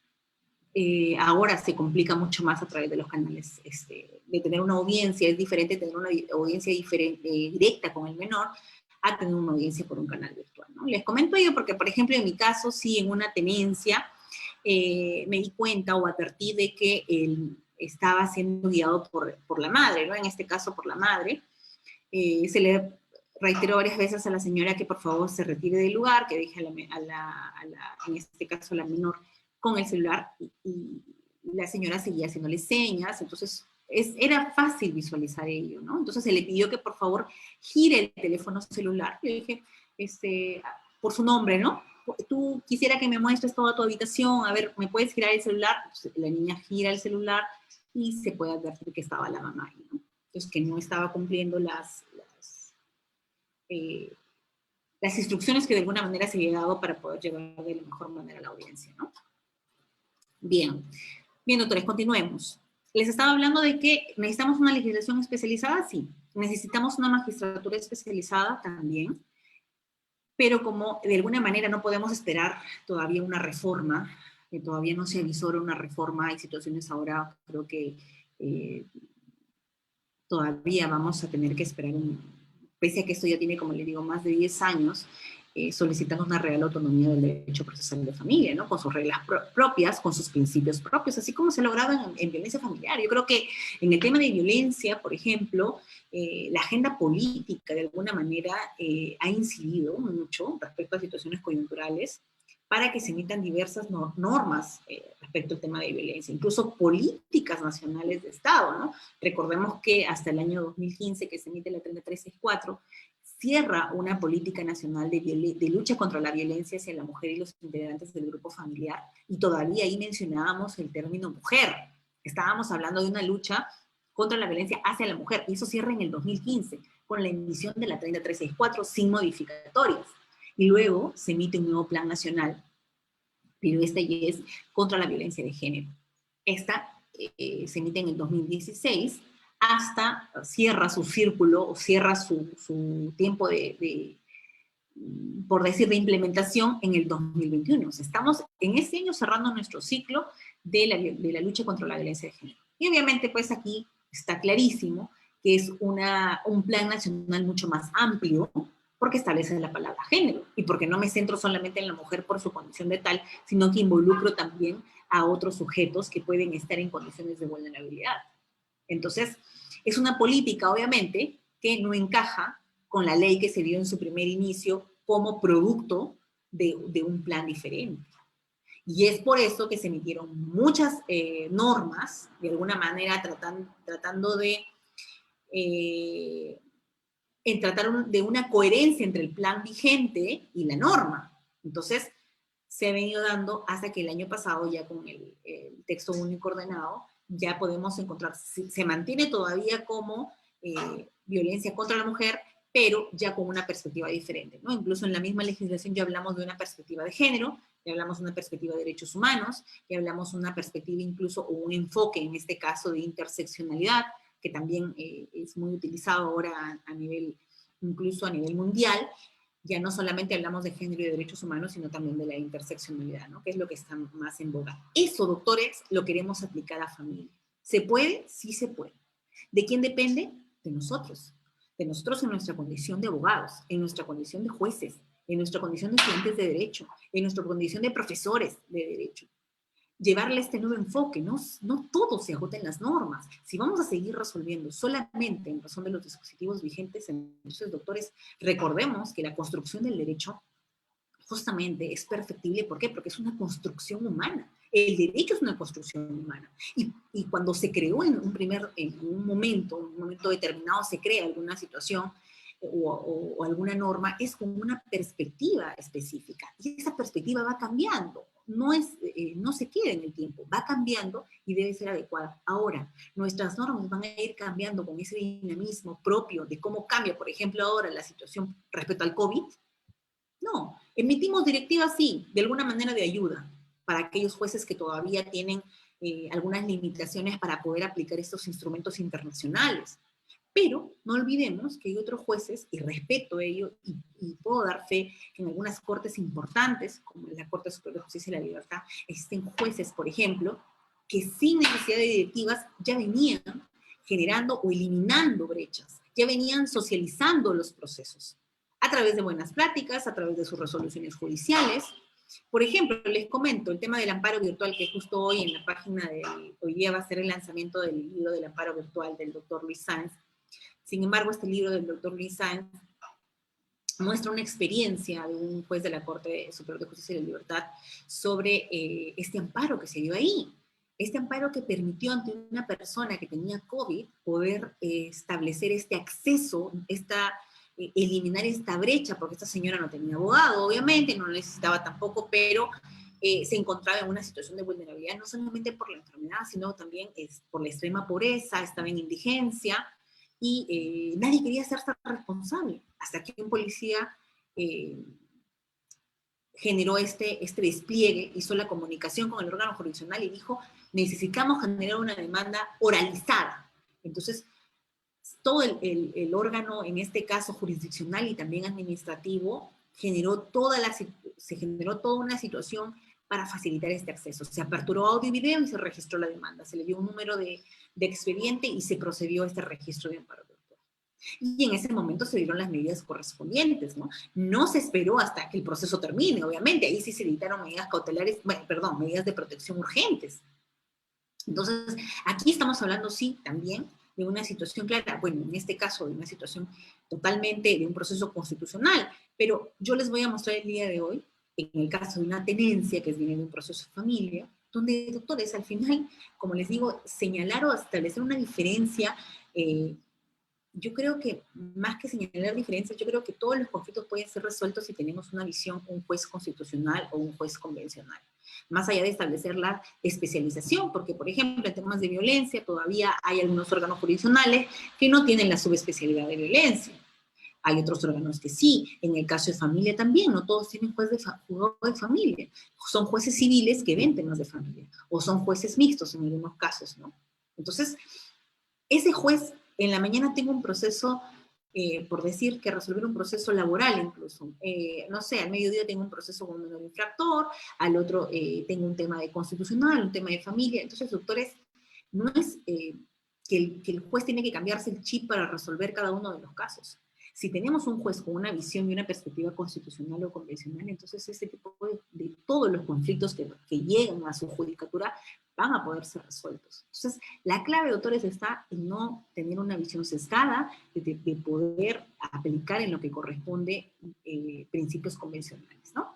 ahora se complica mucho más a través de los canales, de tener una audiencia. Es diferente tener una audiencia directa con el menor a tener una audiencia por un canal virtual, ¿no? Les comento ello porque, por ejemplo, en mi caso, sí, en una tenencia, me di cuenta o advertí de que él estaba siendo guiado por la madre, ¿no? En este caso, por la madre. Se le reiteró varias veces a la señora que por favor se retire del lugar, que deje en este caso a la menor con el celular, y la señora seguía haciéndole señas. Entonces era fácil visualizar ello, ¿no? Entonces se le pidió que por favor gire el teléfono celular. Yo dije, por su nombre, ¿no? Tú quisiera que me muestres toda tu habitación, a ver, ¿me puedes girar el celular? Pues la niña gira el celular y se puede advertir que estaba la mamá ahí, ¿no? Entonces que no estaba cumpliendo las instrucciones que de alguna manera se había dado para poder llevar de la mejor manera a la audiencia, ¿no? Bien, doctores, continuemos. Les estaba hablando de que necesitamos una legislación especializada, sí. Necesitamos una magistratura especializada también, pero como de alguna manera no podemos esperar todavía una reforma, que todavía no se avisora una reforma, hay situaciones ahora, creo que todavía vamos a tener que esperar pese a que esto ya tiene, como les digo, más de 10 años, solicitando una real autonomía del derecho procesal de familia, ¿no? Con sus reglas propias, con sus principios propios, así como se ha logrado en violencia familiar. Yo creo que en el tema de violencia, por ejemplo, la agenda política de alguna manera ha incidido mucho respecto a situaciones coyunturales para que se emitan diversas normas respecto al tema de violencia, incluso políticas nacionales de Estado, ¿no? Recordemos que hasta el año 2015, que se emite la 3364, cierra una política nacional de lucha contra la violencia hacia la mujer y los integrantes del grupo familiar, y todavía ahí mencionábamos el término mujer. Estábamos hablando de una lucha contra la violencia hacia la mujer, y eso cierra en el 2015, con la emisión de la 3364 sin modificatorias. Y luego se emite un nuevo plan nacional, pero esta ya es contra la violencia de género. Esta se emite en el 2016, hasta cierra su círculo o cierra su tiempo por decir, de implementación en el 2021. O sea, estamos en este año cerrando nuestro ciclo de la lucha contra la violencia de género. Y obviamente, pues aquí está clarísimo que es un plan nacional mucho más amplio, porque establece la palabra género, y porque no me centro solamente en la mujer por su condición de tal, sino que involucro también a otros sujetos que pueden estar en condiciones de vulnerabilidad. Entonces, es una política, obviamente, que no encaja con la ley que se dio en su primer inicio como producto de un plan diferente. Y es por eso que se emitieron muchas normas, de alguna manera tratando de tratar de una coherencia entre el plan vigente y la norma. Entonces, se ha venido dando hasta que el año pasado, ya con el texto único ordenado, ya podemos encontrar, se mantiene todavía como violencia contra la mujer, pero ya con una perspectiva diferente, ¿no? Incluso en la misma legislación ya hablamos de una perspectiva de género, ya hablamos de una perspectiva de derechos humanos, ya hablamos de una perspectiva incluso, o un enfoque en este caso de interseccionalidad, que también es muy utilizado ahora a nivel, incluso a nivel mundial. Ya no solamente hablamos de género y de derechos humanos, sino también de la interseccionalidad, ¿no? Que es lo que está más en boga. Eso, doctores, lo queremos aplicar a familia. ¿Se puede? Sí se puede. ¿De quién depende? De nosotros. De nosotros en nuestra condición de abogados, en nuestra condición de jueces, en nuestra condición de estudiantes de derecho, en nuestra condición de profesores de derecho. Llevarle este nuevo enfoque, no todo se agota en las normas. Si vamos a seguir resolviendo solamente en razón de los dispositivos vigentes, entonces, doctores, recordemos que la construcción del derecho justamente es perfectible. ¿Por qué? Porque es una construcción humana. El derecho es una construcción humana. Y cuando se creó en un momento determinado, se crea alguna situación o alguna norma, es con una perspectiva específica. Y esa perspectiva va cambiando. No se queda en el tiempo, va cambiando y debe ser adecuada. Ahora, nuestras normas van a ir cambiando con ese dinamismo propio de cómo cambia, por ejemplo, ahora la situación respecto al COVID. No, emitimos directivas, sí, de alguna manera de ayuda para aquellos jueces que todavía tienen algunas limitaciones para poder aplicar estos instrumentos internacionales. Pero no olvidemos que hay otros jueces, y respeto ello, y puedo dar fe que en algunas cortes importantes, como en la Corte Superior de Justicia y la Libertad, existen jueces, por ejemplo, que sin necesidad de directivas ya venían generando o eliminando brechas, ya venían socializando los procesos a través de buenas prácticas, a través de sus resoluciones judiciales. Por ejemplo, les comento el tema del amparo virtual, que justo hoy en la página hoy día va a ser el lanzamiento del libro del amparo virtual del doctor Luis Sáenz. Sin embargo, este libro del doctor Luis Sáenz muestra una experiencia de un juez de la Corte Superior de Justicia y de la Libertad sobre este amparo que se dio ahí. Este amparo que permitió ante una persona que tenía COVID poder establecer este acceso, eliminar esta brecha, porque esta señora no tenía abogado, obviamente, no lo necesitaba tampoco, pero se encontraba en una situación de vulnerabilidad, no solamente por la enfermedad, sino también por la extrema pobreza, estaba en indigencia, y nadie quería hacerse responsable, hasta que un policía generó este despliegue, hizo la comunicación con el órgano jurisdiccional y dijo, necesitamos generar una demanda oralizada. Entonces, todo el órgano, en este caso jurisdiccional y también administrativo, se generó toda una situación para facilitar este acceso. Se aperturó audio y video y se registró la demanda. Se le dio un número de expediente y se procedió a este registro de amparo virtual. Y en ese momento se dieron las medidas correspondientes, ¿no? No se esperó hasta que el proceso termine, obviamente. Ahí sí se dictaron medidas cautelares, medidas de protección urgentes. Entonces, aquí estamos hablando, sí, también de una situación clara, bueno, en este caso de una situación totalmente de un proceso constitucional, pero yo les voy a mostrar el día de hoy, en el caso de una tenencia que viene de un proceso de familia, donde, doctores, al final, como les digo, señalar o establecer una diferencia, yo creo que más que señalar diferencias, yo creo que todos los conflictos pueden ser resueltos si tenemos una visión, un juez constitucional o un juez convencional. Más allá de establecer la especialización, porque, por ejemplo, en temas de violencia todavía hay algunos órganos jurisdiccionales que no tienen la subespecialidad de violencia. Hay otros órganos que sí. En el caso de familia también, no todos tienen juez de familia. Son jueces civiles que ven temas de familia, o son jueces mixtos en algunos casos, ¿no? Entonces, ese juez en la mañana tengo un proceso, por decir que resolver un proceso laboral incluso. No sé, al mediodía tengo un proceso con un menor infractor, al otro tengo un tema de constitucional, un tema de familia. Entonces, doctores, no es que el juez tiene que cambiarse el chip para resolver cada uno de los casos. Si tenemos un juez con una visión y una perspectiva constitucional o convencional, entonces ese tipo de todos los conflictos que llegan a su judicatura van a poder ser resueltos. Entonces, la clave, doctores, está en no tener una visión sesgada, de poder aplicar en lo que corresponde principios convencionales, ¿no?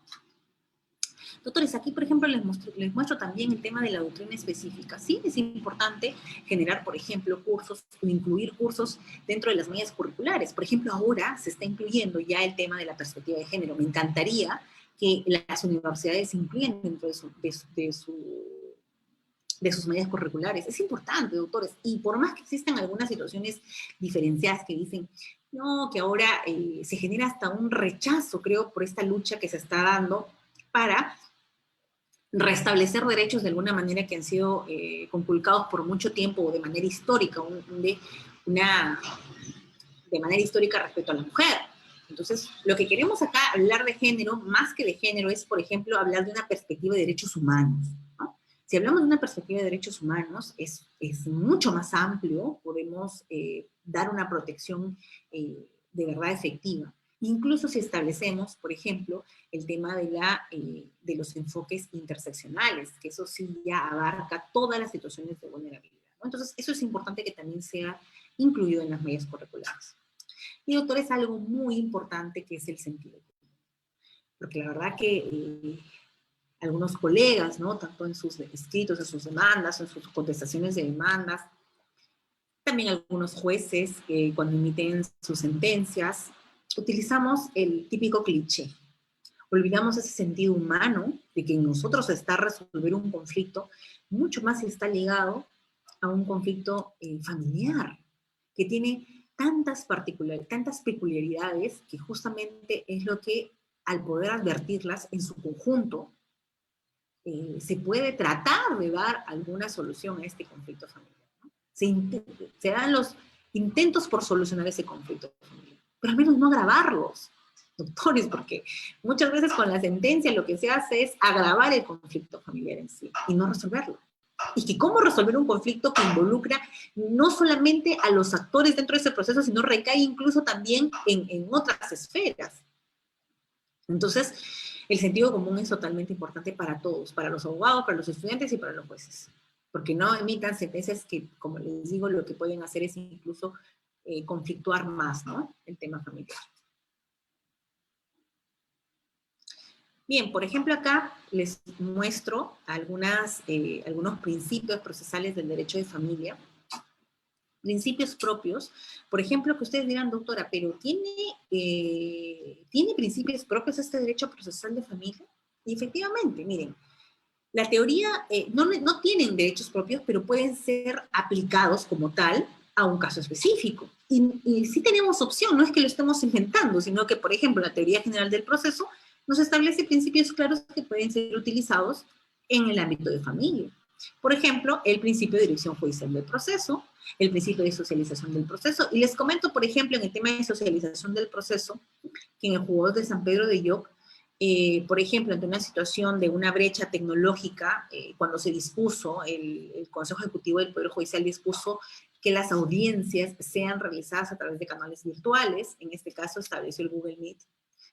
Doctores, aquí, por ejemplo, les muestro también el tema de la doctrina específica. Sí, es importante generar, por ejemplo, cursos o incluir cursos dentro de las medidas curriculares. Por ejemplo, ahora se está incluyendo ya el tema de la perspectiva de género. Me encantaría que las universidades incluyan dentro de sus medidas curriculares. Es importante, doctores, y por más que existan algunas situaciones diferenciadas que dicen, No, que ahora se genera hasta un rechazo, creo, por esta lucha que se está dando para restablecer derechos de alguna manera que han sido conculcados por mucho tiempo o de manera histórica, una, de manera histórica respecto a la mujer. Entonces, lo que queremos acá hablar de género, más que de género, es, por ejemplo, hablar de una perspectiva de derechos humanos, ¿no? Si hablamos de una perspectiva de derechos humanos, es mucho más amplio, podemos dar una protección de verdad efectiva. Incluso si establecemos, por ejemplo, el tema de los enfoques interseccionales, que eso sí ya abarca todas las situaciones de vulnerabilidad, ¿no? Entonces, eso es importante que también sea incluido en las medidas curriculares. Y doctor, es algo muy importante que es el sentido común. Porque la verdad que algunos colegas, ¿no? Tanto en sus escritos, en sus demandas, en sus contestaciones de demandas, también algunos jueces cuando emiten sus sentencias, utilizamos el típico cliché. Olvidamos ese sentido humano de que en nosotros está resolver un conflicto, mucho más si está ligado a un conflicto familiar, que tiene tantas peculiaridades que justamente es lo que, al poder advertirlas en su conjunto, se puede tratar de dar alguna solución a este conflicto familiar, ¿no? Se dan los intentos por solucionar ese conflicto familiar, pero al menos no agravarlos, doctores, porque muchas veces con la sentencia lo que se hace es agravar el conflicto familiar en sí y no resolverlo. Y que cómo resolver un conflicto que involucra no solamente a los actores dentro de ese proceso, sino recae incluso también en otras esferas. Entonces, el sentido común es totalmente importante para todos, para los abogados, para los estudiantes y para los jueces. Porque no emitan sentencias que, como les digo, lo que pueden hacer es incluso conflictuar más, ¿no? El tema familiar. Bien, por ejemplo, acá les muestro algunos principios procesales del derecho de familia. Principios propios, por ejemplo, que ustedes dirán, doctora, pero ¿tiene principios propios este derecho procesal de familia? Y efectivamente, miren, la teoría no tienen derechos propios, pero pueden ser aplicados como tal a un caso específico. Y sí tenemos opción, no es que lo estemos inventando, sino que, por ejemplo, la teoría general del proceso nos establece principios claros que pueden ser utilizados en el ámbito de familia. Por ejemplo, el principio de dirección judicial del proceso, el principio de socialización del proceso. Y les comento, por ejemplo, en el tema de socialización del proceso, que en el juzgado de San Pedro de Lloc, por ejemplo, ante una situación de una brecha tecnológica, cuando se dispuso, el Consejo Ejecutivo del Poder Judicial dispuso que las audiencias sean realizadas a través de canales virtuales, en este caso estableció el Google Meet.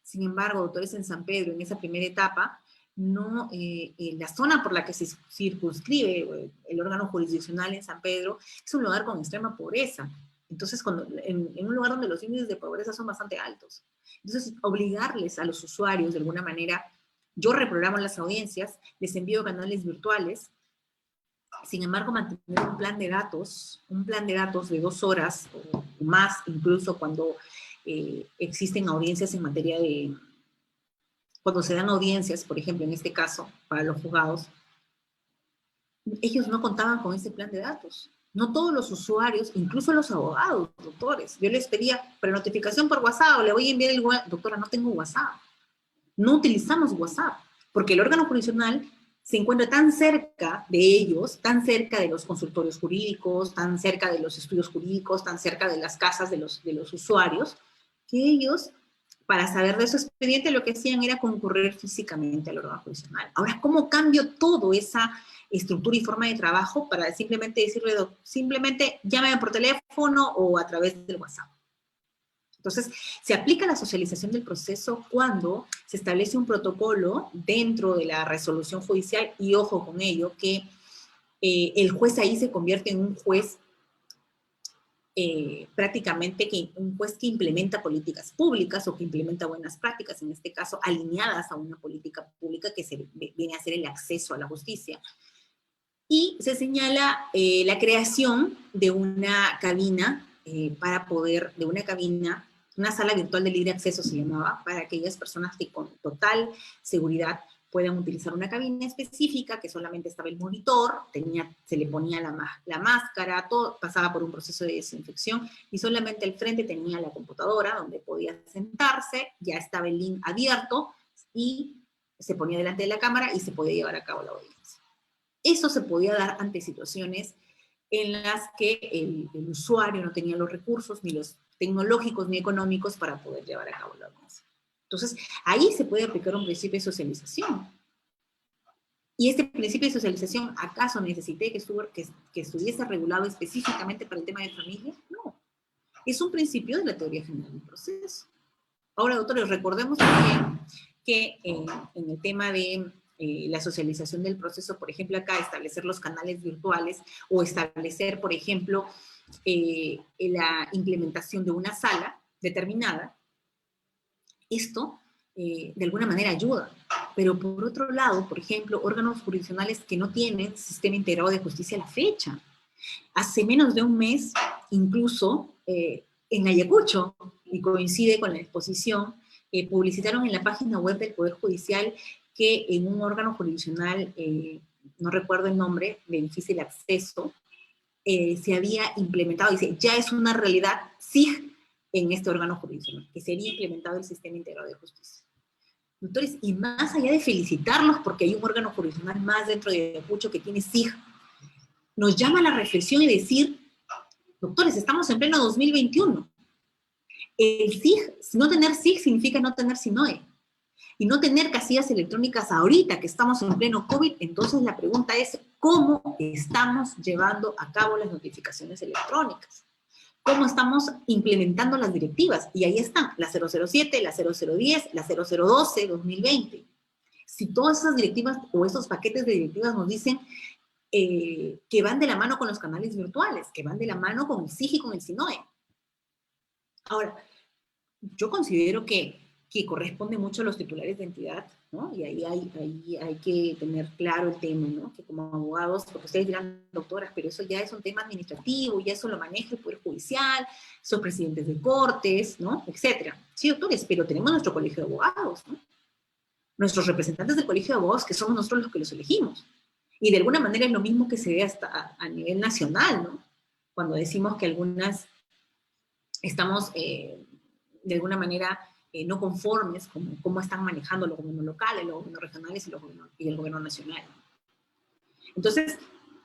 Sin embargo, doctores, en San Pedro, en esa primera etapa, no, la zona por la que se circunscribe el órgano jurisdiccional en San Pedro es un lugar con extrema pobreza. Entonces, en un lugar donde los índices de pobreza son bastante altos. Entonces, obligarles a los usuarios, de alguna manera, yo reprogramo las audiencias, les envío canales virtuales, sin embargo, mantener un plan de datos de 2 horas o más, incluso cuando existen audiencias en materia de, cuando se dan audiencias, por ejemplo, en este caso, para los juzgados, ellos no contaban con ese plan de datos. No todos los usuarios, incluso los abogados, doctores. Yo les pedía prenotificación por WhatsApp, o le voy a enviar el WhatsApp. Doctora, no tengo WhatsApp. No utilizamos WhatsApp, porque el órgano jurisdiccional se encuentra tan cerca de ellos, tan cerca de los consultorios jurídicos, tan cerca de los estudios jurídicos, tan cerca de las casas de los usuarios, que ellos, para saber de su expediente, lo que hacían era concurrir físicamente al órgano jurisdiccional. Ahora, ¿cómo cambio toda esa estructura y forma de trabajo para simplemente decirle, simplemente llámeme por teléfono o a través del WhatsApp? Entonces, se aplica la socialización del proceso cuando se establece un protocolo dentro de la resolución judicial, y ojo con ello, que el juez ahí se convierte en un juez prácticamente un juez que implementa políticas públicas o que implementa buenas prácticas, en este caso alineadas a una política pública que viene a ser el acceso a la justicia. Y se señala la creación de una cabina una sala virtual de libre acceso se llamaba, para aquellas personas que con total seguridad puedan utilizar una cabina específica que solamente estaba el monitor, se le ponía la máscara, todo pasaba por un proceso de desinfección y solamente al frente tenía la computadora donde podía sentarse, ya estaba el link abierto y se ponía delante de la cámara y se podía llevar a cabo la audiencia. Eso se podía dar ante situaciones en las que el usuario no tenía los recursos, ni los tecnológicos ni económicos para poder llevar a cabo la audiencia. Entonces, ahí se puede aplicar un principio de socialización. Y este principio de socialización, ¿acaso necesité que estuviese regulado específicamente para el tema de familia? No. Es un principio de la teoría general del proceso. Ahora, doctores, recordemos también que en el tema de la socialización del proceso, por ejemplo, acá establecer los canales virtuales o establecer, por ejemplo, la implementación de una sala determinada, esto de alguna manera ayuda. Pero por otro lado, por ejemplo, órganos jurisdiccionales que no tienen sistema integrado de justicia a la fecha. Hace menos de un mes, incluso en Ayacucho, y coincide con la exposición, publicitaron en la página web del Poder Judicial que en un órgano jurisdiccional, no recuerdo el nombre, de difícil acceso, se había implementado, dice, ya es una realidad SIG en este órgano jurisdiccional, que sería implementado el sistema integrado de justicia. Doctores, y más allá de felicitarlos porque hay un órgano jurisdiccional más dentro de Ayacucho que tiene SIG, nos llama a la reflexión y decir, doctores, estamos en pleno 2021. El SIG, no tener SIG significa no tener SINOE. Y no tener casillas electrónicas ahorita que estamos en pleno COVID, entonces la pregunta es, ¿cómo estamos llevando a cabo las notificaciones electrónicas? ¿Cómo estamos implementando las directivas? Y ahí están, la 007, la 0010, la 0012, 2020. Si todas esas directivas o esos paquetes de directivas nos dicen que van de la mano con los canales virtuales, que van de la mano con el SIG y con el SINOE. Ahora, yo considero que corresponde mucho a los titulares de entidad, ¿no? Y ahí hay que tener claro el tema, ¿no? Que como abogados, porque ustedes dirán, doctoras, pero eso ya es un tema administrativo, ya eso lo maneja el Poder Judicial, son presidentes de cortes, ¿no? Etcétera. Sí, doctores, pero tenemos nuestro colegio de abogados, ¿no? Nuestros representantes del colegio de abogados, que somos nosotros los que los elegimos. Y de alguna manera es lo mismo que se ve hasta a nivel nacional, ¿no? Cuando decimos que algunas estamos de alguna manera no conformes con cómo están manejando los gobiernos locales, los gobiernos regionales y el gobierno nacional. Entonces,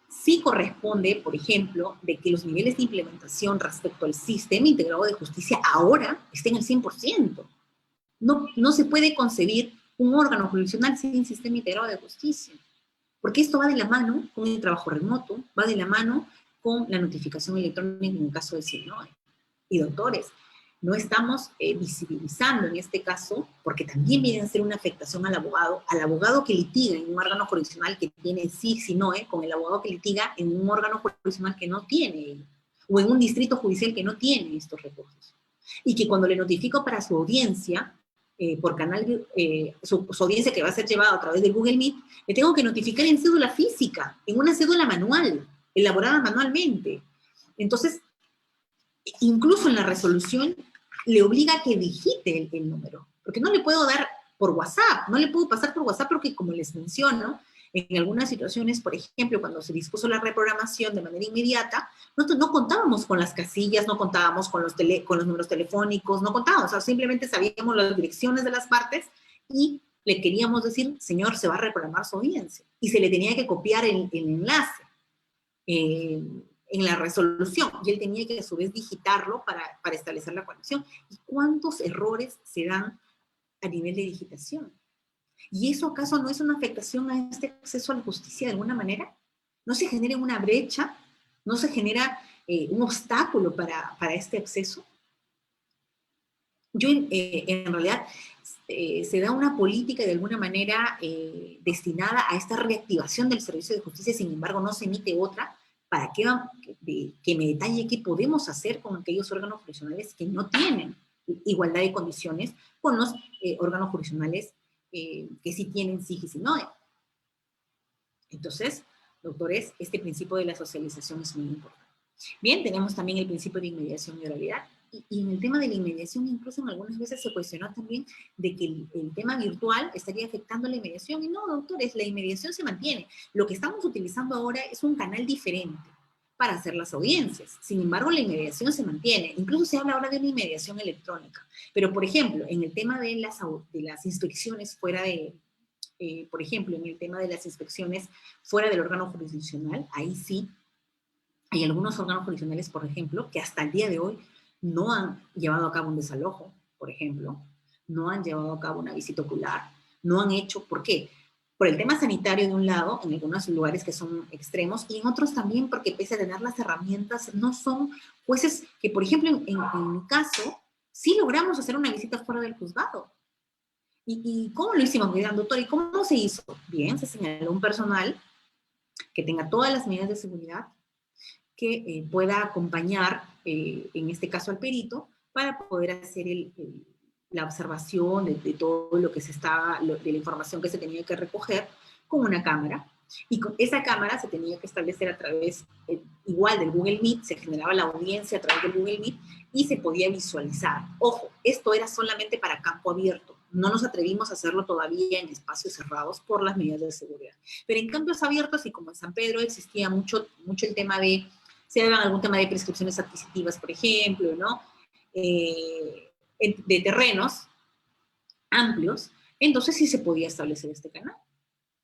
sí corresponde, por ejemplo, de que los niveles de implementación respecto al sistema integrado de justicia ahora estén al 100%. No se puede concebir un órgano jurisdiccional sin sistema integrado de justicia. Porque esto va de la mano con el trabajo remoto, va de la mano con la notificación electrónica en el caso de SINOE. Y doctores, no estamos visibilizando en este caso, porque también viene a ser una afectación al abogado que litiga en un órgano jurisdiccional que tiene SIG, SINOE, con el abogado que litiga en un órgano jurisdiccional que no tiene, o en un distrito judicial que no tiene estos recursos. Y que cuando le notifico para su audiencia, por canal, su audiencia que va a ser llevada a través del Google Meet, le tengo que notificar en cédula física, en una cédula manual, elaborada manualmente. Entonces, incluso en la resolución, le obliga a que digite el número, porque no le puedo dar por WhatsApp, no le puedo pasar por WhatsApp porque, como les menciono, en algunas situaciones, por ejemplo, cuando se dispuso la reprogramación de manera inmediata, nosotros no contábamos con las casillas, no contábamos con los números telefónicos, no contábamos, o sea, simplemente sabíamos las direcciones de las partes y le queríamos decir, señor, se va a reprogramar su audiencia. Y se le tenía que copiar el enlace en la resolución, y él tenía que a su vez digitarlo para establecer la conexión. ¿Y cuántos errores se dan a nivel de digitación? ¿Y eso acaso no es una afectación a este acceso a la justicia de alguna manera? ¿No se genera una brecha? ¿No se genera un obstáculo para este acceso? En realidad, se da una política de alguna manera destinada a esta reactivación del servicio de justicia, sin embargo no se emite otra para que me detalle qué podemos hacer con aquellos órganos jurisdiccionales que no tienen igualdad de condiciones con los órganos jurisdiccionales que sí tienen SIG y SINOE. Entonces, doctores, este principio de la socialización es muy importante. Bien, tenemos también el principio de inmediación y oralidad. y en el tema de la inmediación, incluso en algunas veces se cuestionó también de que el tema virtual estaría afectando la inmediación. Y no, doctores, la inmediación se mantiene. Lo que estamos utilizando ahora es un canal diferente para hacer las audiencias. Sin embargo, la inmediación se mantiene. Incluso se habla ahora de una inmediación electrónica. Pero, por ejemplo, en el tema de las inspecciones fuera de, por ejemplo, en el tema de las inspecciones fuera del órgano jurisdiccional, ahí sí hay algunos órganos jurisdiccionales, por ejemplo, que hasta el día de hoy no han llevado a cabo un desalojo, por ejemplo, no han llevado a cabo una visita ocular, no han hecho, ¿por qué? Por el tema sanitario de un lado, en algunos lugares que son extremos, y en otros también porque pese a tener las herramientas, no son jueces que, por ejemplo, en mi caso, sí logramos hacer una visita fuera del juzgado. ¿Y cómo lo hicimos? Miren, doctor, ¿y cómo se hizo? Bien, se señaló un personal que tenga todas las medidas de seguridad, que pueda acompañar, en este caso al perito, para poder hacer la observación de todo lo que se estaba, de la información que se tenía que recoger con una cámara. Y con esa cámara se tenía que establecer a través, igual del Google Meet, se generaba la audiencia a través del Google Meet y se podía visualizar. Ojo, esto era solamente para campo abierto. No nos atrevimos a hacerlo todavía en espacios cerrados por las medidas de seguridad. Pero en campos abiertos, y como en San Pedro existía mucho el tema de, se daban algún tema de prescripciones adquisitivas, por ejemplo, ¿no? De terrenos amplios, entonces sí se podía establecer este canal.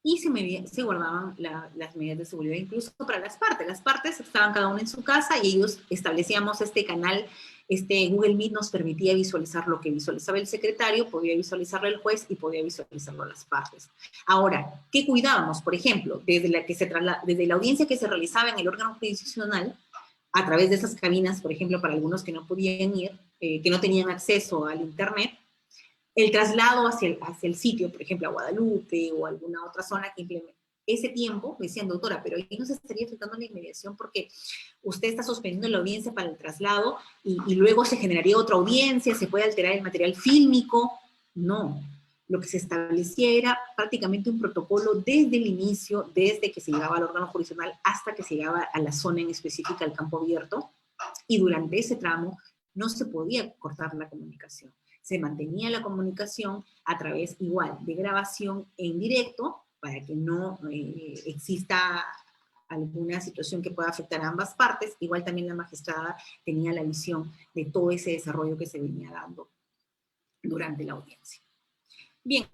Y se guardaban las medidas de seguridad incluso para las partes. Las partes estaban cada una en su casa y ellos establecíamos este canal, Google Meet nos permitía visualizar lo que visualizaba el secretario, podía visualizarlo el juez y podía visualizarlo las partes. Ahora, ¿qué cuidábamos? Por ejemplo, desde la audiencia que se realizaba en el órgano jurisdiccional, a través de esas cabinas, por ejemplo, para algunos que no podían ir, que no tenían acceso al internet, el traslado hacia el sitio, por ejemplo, a Guadalupe o alguna otra zona que implemente ese tiempo, me decían, doctora, pero ahí no se estaría afectando la inmediación porque usted está suspendiendo la audiencia para el traslado y luego se generaría otra audiencia, se puede alterar el material fílmico. No, lo que se establecía era prácticamente un protocolo desde el inicio, desde que se llegaba al órgano jurisdiccional hasta que se llegaba a la zona en específica, al campo abierto, y durante ese tramo no se podía cortar la comunicación. Se mantenía la comunicación a través igual de grabación en directo para que no exista alguna situación que pueda afectar a ambas partes. Igual también la magistrada tenía la visión de todo ese desarrollo que se venía dando durante la audiencia. Bien,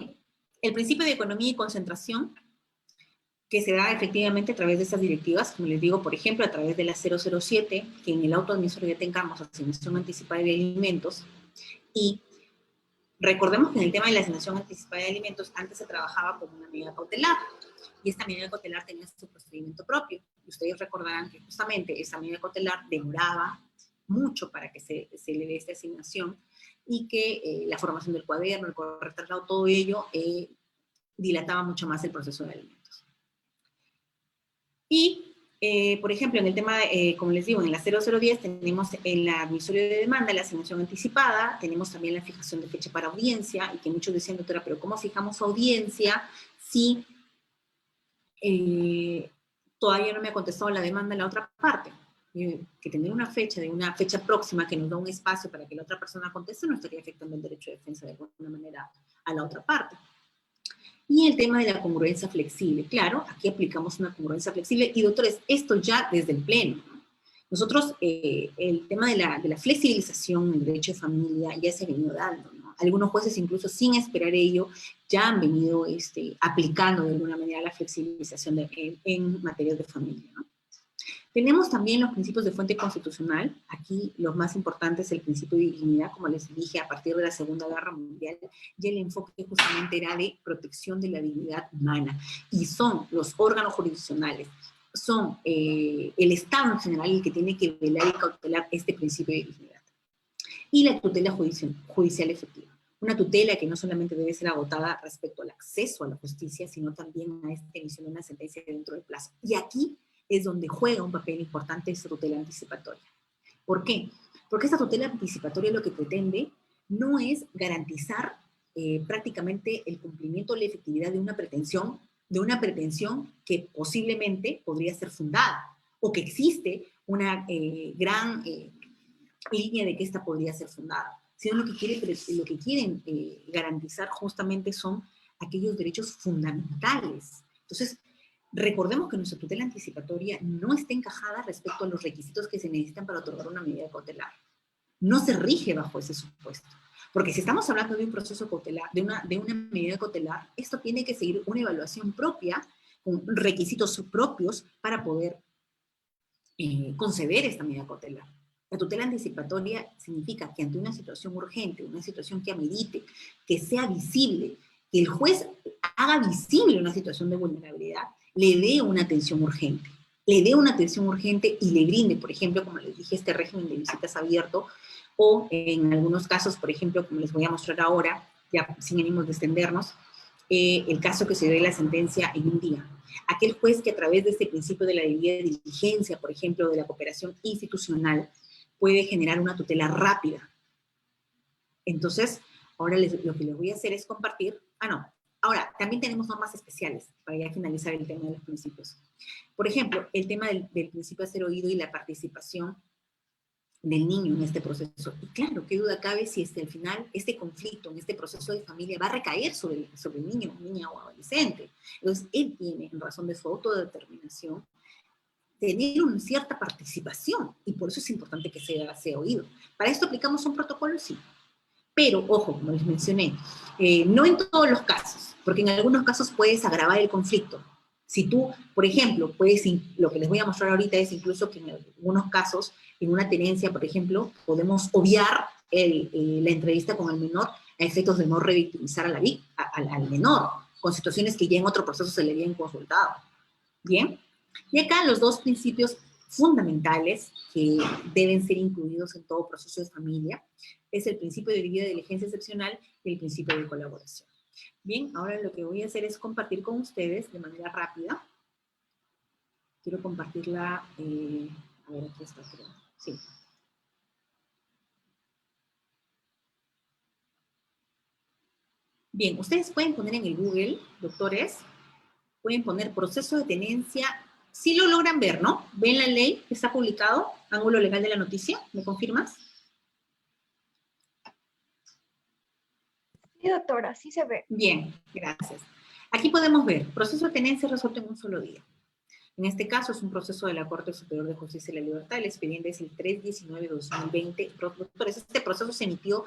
el principio de economía y concentración que se da efectivamente a través de estas directivas, como les digo, por ejemplo, a través de la 007, que en el auto administrativo ya tengamos asignación anticipada de alimentos, y recordemos que en el tema de la asignación anticipada de alimentos antes se trabajaba como una medida cautelar, y esta medida cautelar tenía su procedimiento propio. Y ustedes recordarán que justamente esa medida cautelar demoraba mucho para que se le dé esta asignación, y que la formación del cuaderno, el correcto traslado, todo ello dilataba mucho más el proceso de alimentos. Y, por ejemplo, en el tema, como les digo, en la 0010 tenemos en la admisorio de demanda la asignación anticipada, tenemos también la fijación de fecha para audiencia, y que muchos decían, doctora, pero ¿cómo fijamos audiencia si todavía no me ha contestado la demanda en la otra parte? Que tener una fecha próxima que nos da un espacio para que la otra persona conteste no estaría afectando el derecho de defensa de alguna manera a la otra parte. Y el tema de la congruencia flexible. Claro, aquí aplicamos una congruencia flexible. Y doctores, esto ya desde el pleno, ¿no? Nosotros, el tema de la flexibilización en el derecho de familia ya se ha venido dando, ¿no? Algunos jueces, incluso sin esperar ello, ya han venido aplicando de alguna manera la flexibilización en materia de familia, ¿no? Tenemos también los principios de fuente constitucional. Aquí los más importantes es el principio de dignidad, como les dije, a partir de la Segunda Guerra Mundial, y el enfoque justamente era de protección de la dignidad humana. Y son los órganos jurisdiccionales, son el Estado en general el que tiene que velar y cautelar este principio de dignidad. Y la tutela judicial efectiva. Una tutela que no solamente debe ser agotada respecto al acceso a la justicia, sino también a esta emisión de una sentencia dentro del plazo. Y aquí es donde juega un papel importante esta tutela anticipatoria. ¿Por qué? Porque esta tutela anticipatoria lo que pretende no es garantizar prácticamente el cumplimiento o la efectividad de una pretensión que posiblemente podría ser fundada, o que existe una gran línea de que esta podría ser fundada, sino lo que quieren garantizar justamente son aquellos derechos fundamentales. Entonces, recordemos que nuestra tutela anticipatoria no está encajada respecto a los requisitos que se necesitan para otorgar una medida cautelar. No se rige bajo ese supuesto. Porque si estamos hablando de un proceso cautelar, de una medida cautelar, esto tiene que seguir una evaluación propia, con requisitos propios para poder conceder esta medida cautelar. La tutela anticipatoria significa que ante una situación urgente, una situación que amerite, que sea visible, que el juez haga visible una situación de vulnerabilidad, le dé una atención urgente. Le dé una atención urgente y le brinde, por ejemplo, como les dije, este régimen de visitas abierto, o en algunos casos, por ejemplo, como les voy a mostrar ahora, ya sin ánimos de extendernos, el caso que se dé la sentencia en un día. Aquel juez que a través de este principio de la debida diligencia, por ejemplo, de la cooperación institucional, puede generar una tutela rápida. Entonces, ahora lo que les voy a hacer es compartir, ahora, también tenemos normas especiales, para ya finalizar el tema de los principios. Por ejemplo, el tema del principio de hacer oído y la participación del niño en este proceso. Y claro, qué duda cabe si al final este conflicto en este proceso de familia va a recaer sobre el niño, niña o adolescente. Entonces, él tiene, en razón de su autodeterminación, tener una cierta participación, y por eso es importante que sea oído. ¿Para esto aplicamos un protocolo? Sí. Pero, ojo, como les mencioné, no en todos los casos, porque en algunos casos puedes agravar el conflicto. Si tú, por ejemplo, lo que les voy a mostrar ahorita es incluso que en algunos casos, en una tenencia, por ejemplo, podemos obviar la entrevista con el menor a efectos de no revictimizar al menor, con situaciones que ya en otro proceso se le habían consultado. ¿Bien? Y acá los dos principios fundamentales que deben ser incluidos en todo proceso de familia es el principio de debida diligencia excepcional y el principio de colaboración. Bien, ahora lo que voy a hacer es compartir con ustedes de manera rápida. Quiero compartirla, a ver, aquí está, creo. Sí. Bien, ustedes pueden poner en el Google, doctores, pueden poner proceso de tenencia. Sí lo logran ver, ¿no? ¿Ven la ley que está publicado? Ángulo legal de la noticia, ¿me confirmas?
Sí, doctora, sí se ve.
Bien, gracias. Aquí podemos ver, proceso de tenencia resuelto en un solo día. En este caso es un proceso de la Corte Superior de Justicia y la Libertad. El expediente es el 319-2020. Doctores, este proceso se emitió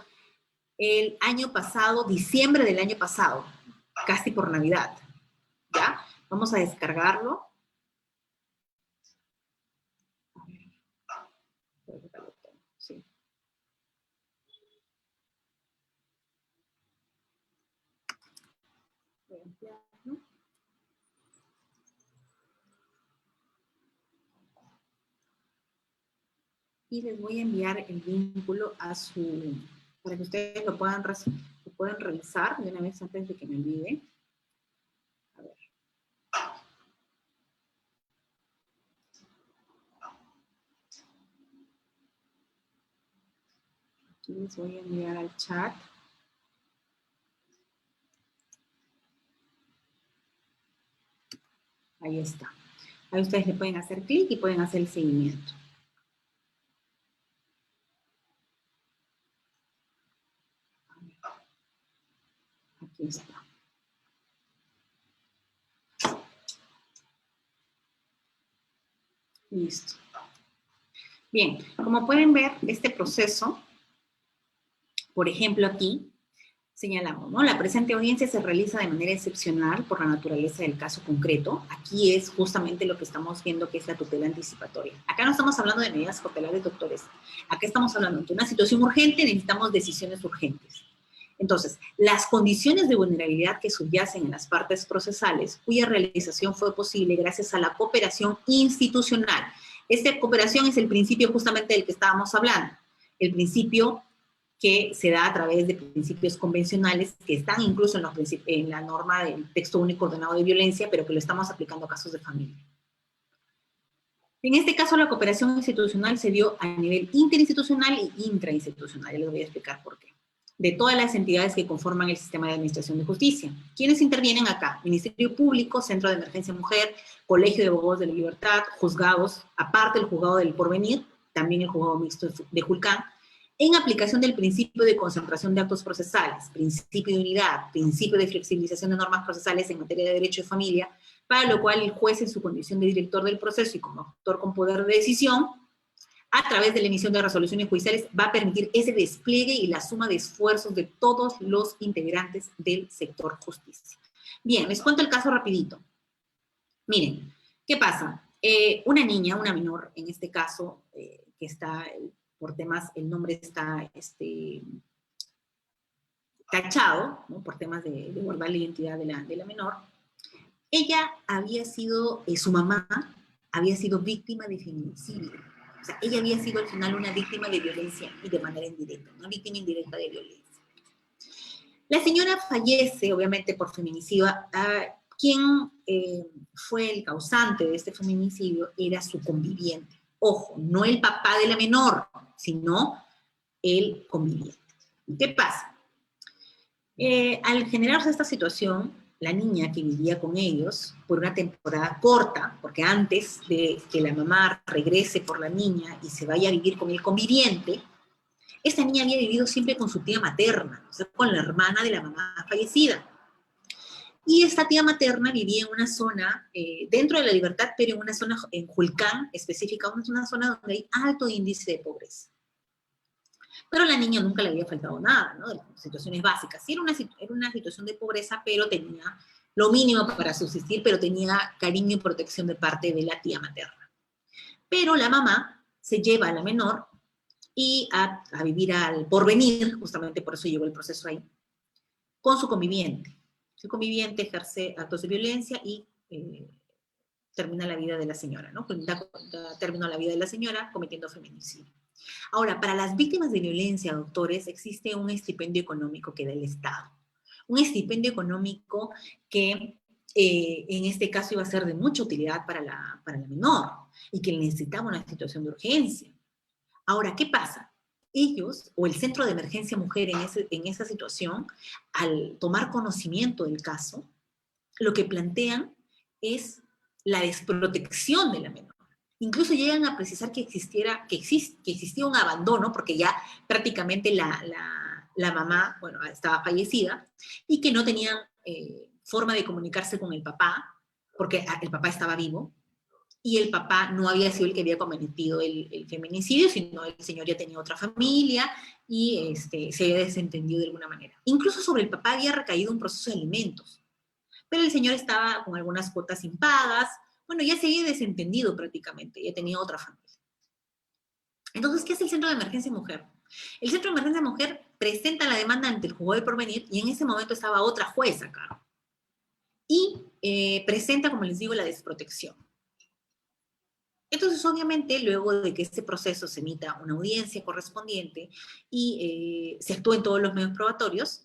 el año pasado, diciembre del año pasado, casi por Navidad. ¿Ya? Vamos a descargarlo. Sí. Voy a ampliarlo. Y les voy a enviar el vínculo para que ustedes lo puedan revisar de una vez antes de que me olvide. A ver. Aquí les voy a enviar al chat. Ahí está. Ahí ustedes le pueden hacer clic y pueden hacer el seguimiento. Aquí está. Listo. Bien, como pueden ver, este proceso, por ejemplo aquí, señalamos, ¿no? La presente audiencia se realiza de manera excepcional por la naturaleza del caso concreto. Aquí es justamente lo que estamos viendo que es la tutela anticipatoria. Acá no estamos hablando de medidas cautelares, doctores. Acá estamos hablando de una situación urgente, necesitamos decisiones urgentes. Entonces, las condiciones de vulnerabilidad que subyacen en las partes procesales, cuya realización fue posible gracias a la cooperación institucional. Esta cooperación es el principio justamente del que estábamos hablando. El principio que se da a través de principios convencionales que están incluso en la norma del texto único ordenado de violencia, pero que lo estamos aplicando a casos de familia. En este caso, la cooperación institucional se dio a nivel interinstitucional e intrainstitucional. Ya les voy a explicar por qué. De todas las entidades que conforman el sistema de administración de justicia. ¿Quiénes intervienen acá? Ministerio Público, Centro de Emergencia Mujer, Colegio de Abogados de la Libertad, juzgados, aparte el juzgado del Porvenir, también el juzgado mixto de Julcán, en aplicación del principio de concentración de actos procesales, principio de unidad, principio de flexibilización de normas procesales en materia de derecho de familia, para lo cual el juez en su condición de director del proceso y como actor con poder de decisión, a través de la emisión de resoluciones judiciales, va a permitir ese despliegue y la suma de esfuerzos de todos los integrantes del sector justicia. Bien, les cuento el caso rapidito. Miren, ¿qué pasa? Una niña, una menor, en este caso, que está, por temas, el nombre está tachado, ¿no? Por temas de guardar la identidad de la menor, ella había sido, su mamá había sido víctima de feminicidio. O sea, ella había sido al final una víctima de violencia y de manera indirecta, una víctima indirecta de violencia. La señora fallece, obviamente, por feminicidio. Quien fue el causante de este feminicidio era su conviviente. Ojo, no el papá de la menor, sino el conviviente. ¿Qué pasa? Al generarse esta situación, la niña que vivía con ellos por una temporada corta, porque antes de que la mamá regrese por la niña y se vaya a vivir con el conviviente, esta niña había vivido siempre con su tía materna, o sea, con la hermana de la mamá fallecida. Y esta tía materna vivía en una zona, dentro de La Libertad, pero en una zona, en Julcán específica, una zona donde hay alto índice de pobreza. Pero a la niña nunca le había faltado nada, ¿no? De situaciones básicas. Sí, era una situación de pobreza, pero tenía lo mínimo para subsistir, pero tenía cariño y protección de parte de la tía materna. Pero la mamá se lleva a la menor y a vivir al porvenir, justamente por eso llegó el proceso ahí, con su conviviente. El conviviente ejerce actos de violencia y termina la vida de la señora, ¿no? Terminó la vida de la señora cometiendo feminicidio. Ahora, para las víctimas de violencia, doctores, existe un estipendio económico que da el Estado. Un estipendio económico que en este caso iba a ser de mucha utilidad para la menor y que necesitaba una situación de urgencia. Ahora, ¿qué pasa? Ellos, o el Centro de Emergencia Mujer en esa situación, al tomar conocimiento del caso, lo que plantean es la desprotección de la menor. Incluso llegan a precisar que existía un abandono, porque ya prácticamente la mamá, bueno, estaba fallecida, y que no tenían forma de comunicarse con el papá, porque el papá estaba vivo, y el papá no había sido el que había cometido el feminicidio, sino el señor ya tenía otra familia y se había desentendido de alguna manera. Incluso sobre el papá había recaído un proceso de alimentos, pero el señor estaba con algunas cuotas impagas, bueno, ya se había desentendido prácticamente, ya tenía otra familia. Entonces, ¿qué hace el Centro de Emergencia Mujer? El Centro de Emergencia Mujer presenta la demanda ante el juzgado del porvenir y en ese momento estaba otra jueza acá. Y presenta, como les digo, la desprotección. Entonces, obviamente, luego de que este proceso se emita una audiencia correspondiente y se actúe en todos los medios probatorios,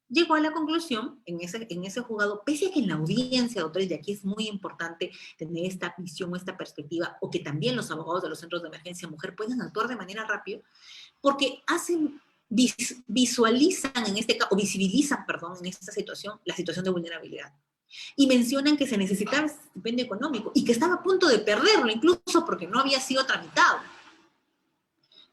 llegó a la conclusión en ese juzgado, pese a que en la audiencia, doctores, y aquí es muy importante tener esta visión o esta perspectiva, o que también los abogados de los centros de emergencia mujer puedan actuar de manera rápida, porque visualizan en este caso, o visibilizan, perdón, en esta situación, la situación de vulnerabilidad. Y mencionan que se necesitaba ese estipendio económico y que estaba a punto de perderlo, incluso porque no había sido tramitado.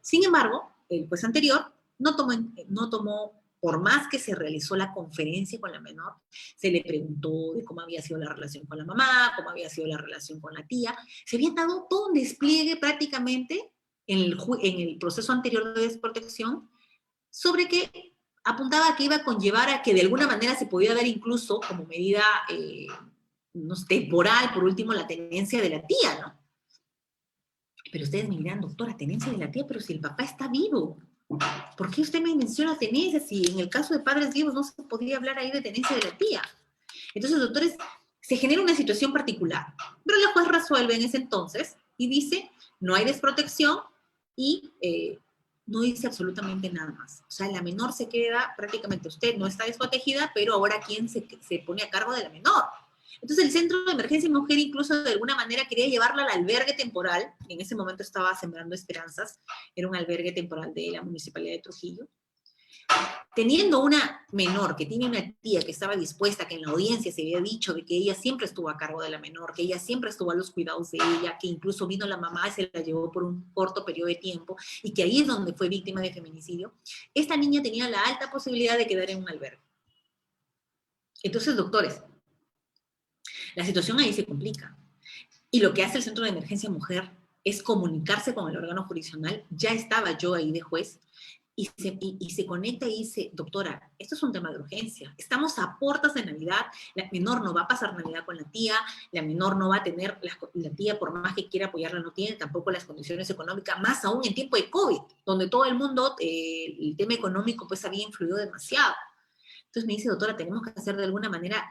Sin embargo, el juez anterior no tomó, por más que se realizó la conferencia con la menor, se le preguntó de cómo había sido la relación con la mamá, cómo había sido la relación con la tía, se había dado todo un despliegue prácticamente en el proceso anterior de desprotección sobre que apuntaba a que iba a conllevar a que de alguna manera se podía dar incluso como medida no sé, temporal, por último, la tenencia de la tía, ¿no? Pero ustedes me dirán, doctora, tenencia de la tía, pero si el papá está vivo, ¿por qué usted me menciona tenencia si en el caso de padres vivos no se podría hablar ahí de tenencia de la tía? Entonces, doctores, se genera una situación particular, pero la juez resuelve en ese entonces y dice, no hay desprotección y no dice absolutamente nada más. O sea, la menor se queda, prácticamente usted no está desprotegida, pero ahora ¿quién se pone a cargo de la menor? Entonces el Centro de Emergencia Mujer incluso de alguna manera quería llevarla al albergue temporal, en ese momento estaba sembrando esperanzas, era un albergue temporal de la Municipalidad de Trujillo, Teniendo una menor que tiene una tía que estaba dispuesta, que en la audiencia se había dicho de que ella siempre estuvo a cargo de la menor, que ella siempre estuvo a los cuidados de ella, que incluso vino la mamá y se la llevó por un corto periodo de tiempo, y que ahí es donde fue víctima de feminicidio, esta niña tenía la alta posibilidad de quedar en un albergue. Entonces, doctores, la situación ahí se complica. Y lo que hace el Centro de Emergencia Mujer es comunicarse con el órgano jurisdiccional. Ya estaba yo ahí de juez, y se conecta y dice, doctora, esto es un tema de urgencia, estamos a puertas de Navidad, la menor no va a pasar Navidad con la tía, la menor no va a tener, la tía por más que quiera apoyarla no tiene tampoco las condiciones económicas, más aún en tiempo de COVID, donde todo el mundo, el tema económico pues había influido demasiado. Entonces me dice, doctora, tenemos que hacer de alguna manera,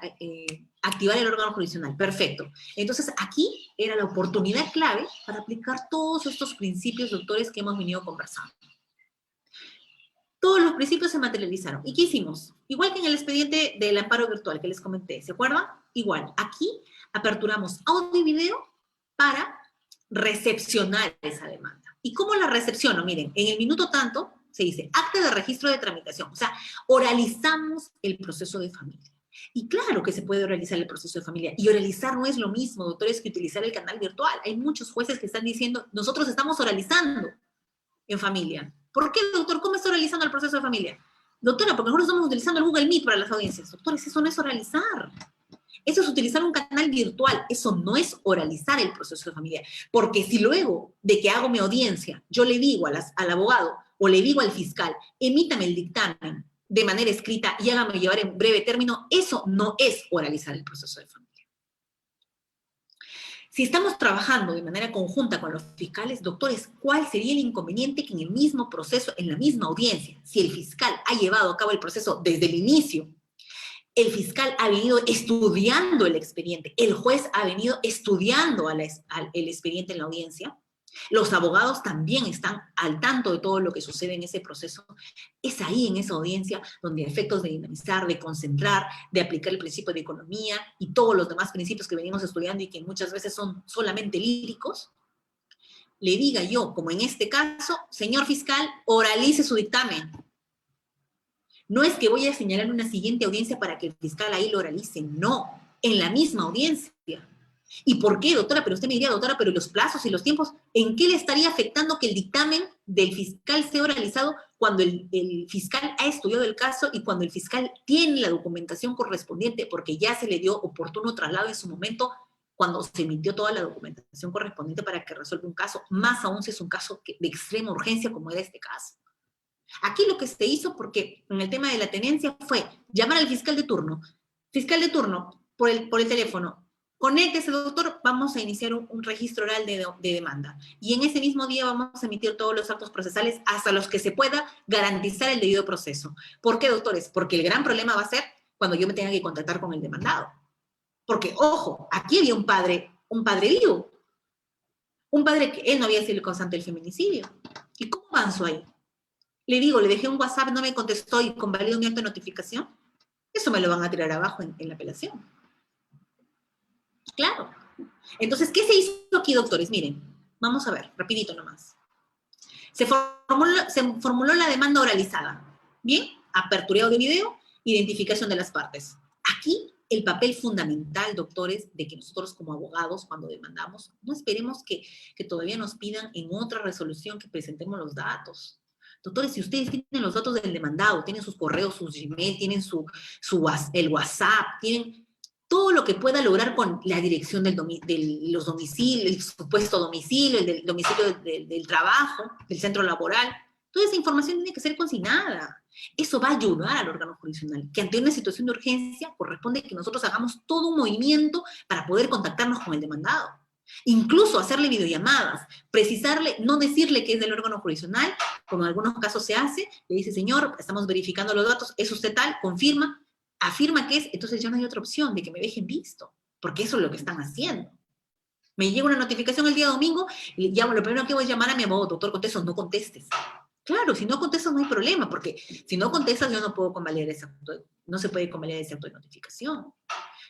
activar el órgano jurisdiccional. Perfecto. Entonces aquí era la oportunidad clave para aplicar todos estos principios, doctores, que hemos venido conversando. Todos los principios se materializaron. ¿Y qué hicimos? Igual que en el expediente del amparo virtual que les comenté, ¿se acuerdan? Igual, aquí aperturamos audio y video para recepcionar esa demanda. ¿Y cómo la recepciono? Miren, en el minuto tanto se dice acta de registro de tramitación, o sea, oralizamos el proceso de familia. Y claro que se puede oralizar el proceso de familia, y oralizar no es lo mismo, doctores, que utilizar el canal virtual. Hay muchos jueces que están diciendo, nosotros estamos oralizando en familia. ¿Por qué, doctor? ¿Cómo está oralizando el proceso de familia? Doctora, porque nosotros estamos utilizando el Google Meet para las audiencias. Doctores, eso no es oralizar. Eso es utilizar un canal virtual. Eso no es oralizar el proceso de familia. Porque si luego de que hago mi audiencia, yo le digo al abogado o le digo al fiscal, emítame el dictamen de manera escrita y hágame llevar en breve término, eso no es oralizar el proceso de familia. Si estamos trabajando de manera conjunta con los fiscales, doctores, ¿cuál sería el inconveniente que en el mismo proceso, en la misma audiencia, si el fiscal ha llevado a cabo el proceso desde el inicio, el fiscal ha venido estudiando el expediente, el juez ha venido estudiando el expediente en la audiencia, los abogados también están al tanto de todo lo que sucede en ese proceso, es ahí en esa audiencia donde a efectos de dinamizar, de concentrar, de aplicar el principio de economía y todos los demás principios que venimos estudiando y que muchas veces son solamente líricos, le diga yo, como en este caso, señor fiscal, oralice su dictamen. No es que voy a señalar una siguiente audiencia para que el fiscal ahí lo oralice, no, en la misma audiencia. ¿Y por qué, doctora? Pero usted me diría, doctora, pero los plazos y los tiempos, ¿en qué le estaría afectando que el dictamen del fiscal sea oralizado cuando el fiscal ha estudiado el caso y cuando el fiscal tiene la documentación correspondiente porque ya se le dio oportuno traslado en su momento cuando se emitió toda la documentación correspondiente para que resuelva un caso, más aún si es un caso de extrema urgencia como era este caso? Aquí lo que se hizo, porque en el tema de la tenencia, fue llamar al fiscal de turno por el teléfono, conéctese, doctor, vamos a iniciar un registro oral de demanda. Y en ese mismo día vamos a emitir todos los actos procesales hasta los que se pueda garantizar el debido proceso. ¿Por qué, doctores? Porque el gran problema va a ser cuando yo me tenga que contactar con el demandado. Porque, ojo, aquí había un padre vivo. Un padre que él no había sido el causante del feminicidio. ¿Y cómo avanzó ahí? Le digo, le dejé un WhatsApp, no me contestó y convalido mi acto de notificación. Eso me lo van a tirar abajo en la apelación. Claro. Entonces, ¿qué se hizo aquí, doctores? Miren, vamos a ver, rapidito nomás. Se formuló la demanda oralizada. Bien, apertura de video, identificación de las partes. Aquí el papel fundamental, doctores, de que nosotros como abogados, cuando demandamos, no esperemos que todavía nos pidan en otra resolución que presentemos los datos. Doctores, si ustedes tienen los datos del demandado, tienen sus correos, sus Gmail, tienen el WhatsApp, tienen todo lo que pueda lograr con la dirección de los domicilios, el supuesto domicilio, el domicilio del trabajo, del centro laboral, toda esa información tiene que ser consignada. Eso va a ayudar al órgano jurisdiccional, que ante una situación de urgencia corresponde que nosotros hagamos todo un movimiento para poder contactarnos con el demandado. Incluso hacerle videollamadas, precisarle, no decirle que es del órgano jurisdiccional, como en algunos casos se hace, le dice, señor, estamos verificando los datos, es usted tal, confirma, afirma que es, entonces ya no hay otra opción de que me dejen visto, porque eso es lo que están haciendo. Me llega una notificación el día domingo, y llamo, lo primero que voy a llamar a mi abogado, doctor, contesto, no contestes. Claro, si no contestas no hay problema, porque si no contestas yo no puedo convalidar ese acto, no se puede convalidar ese acto de notificación.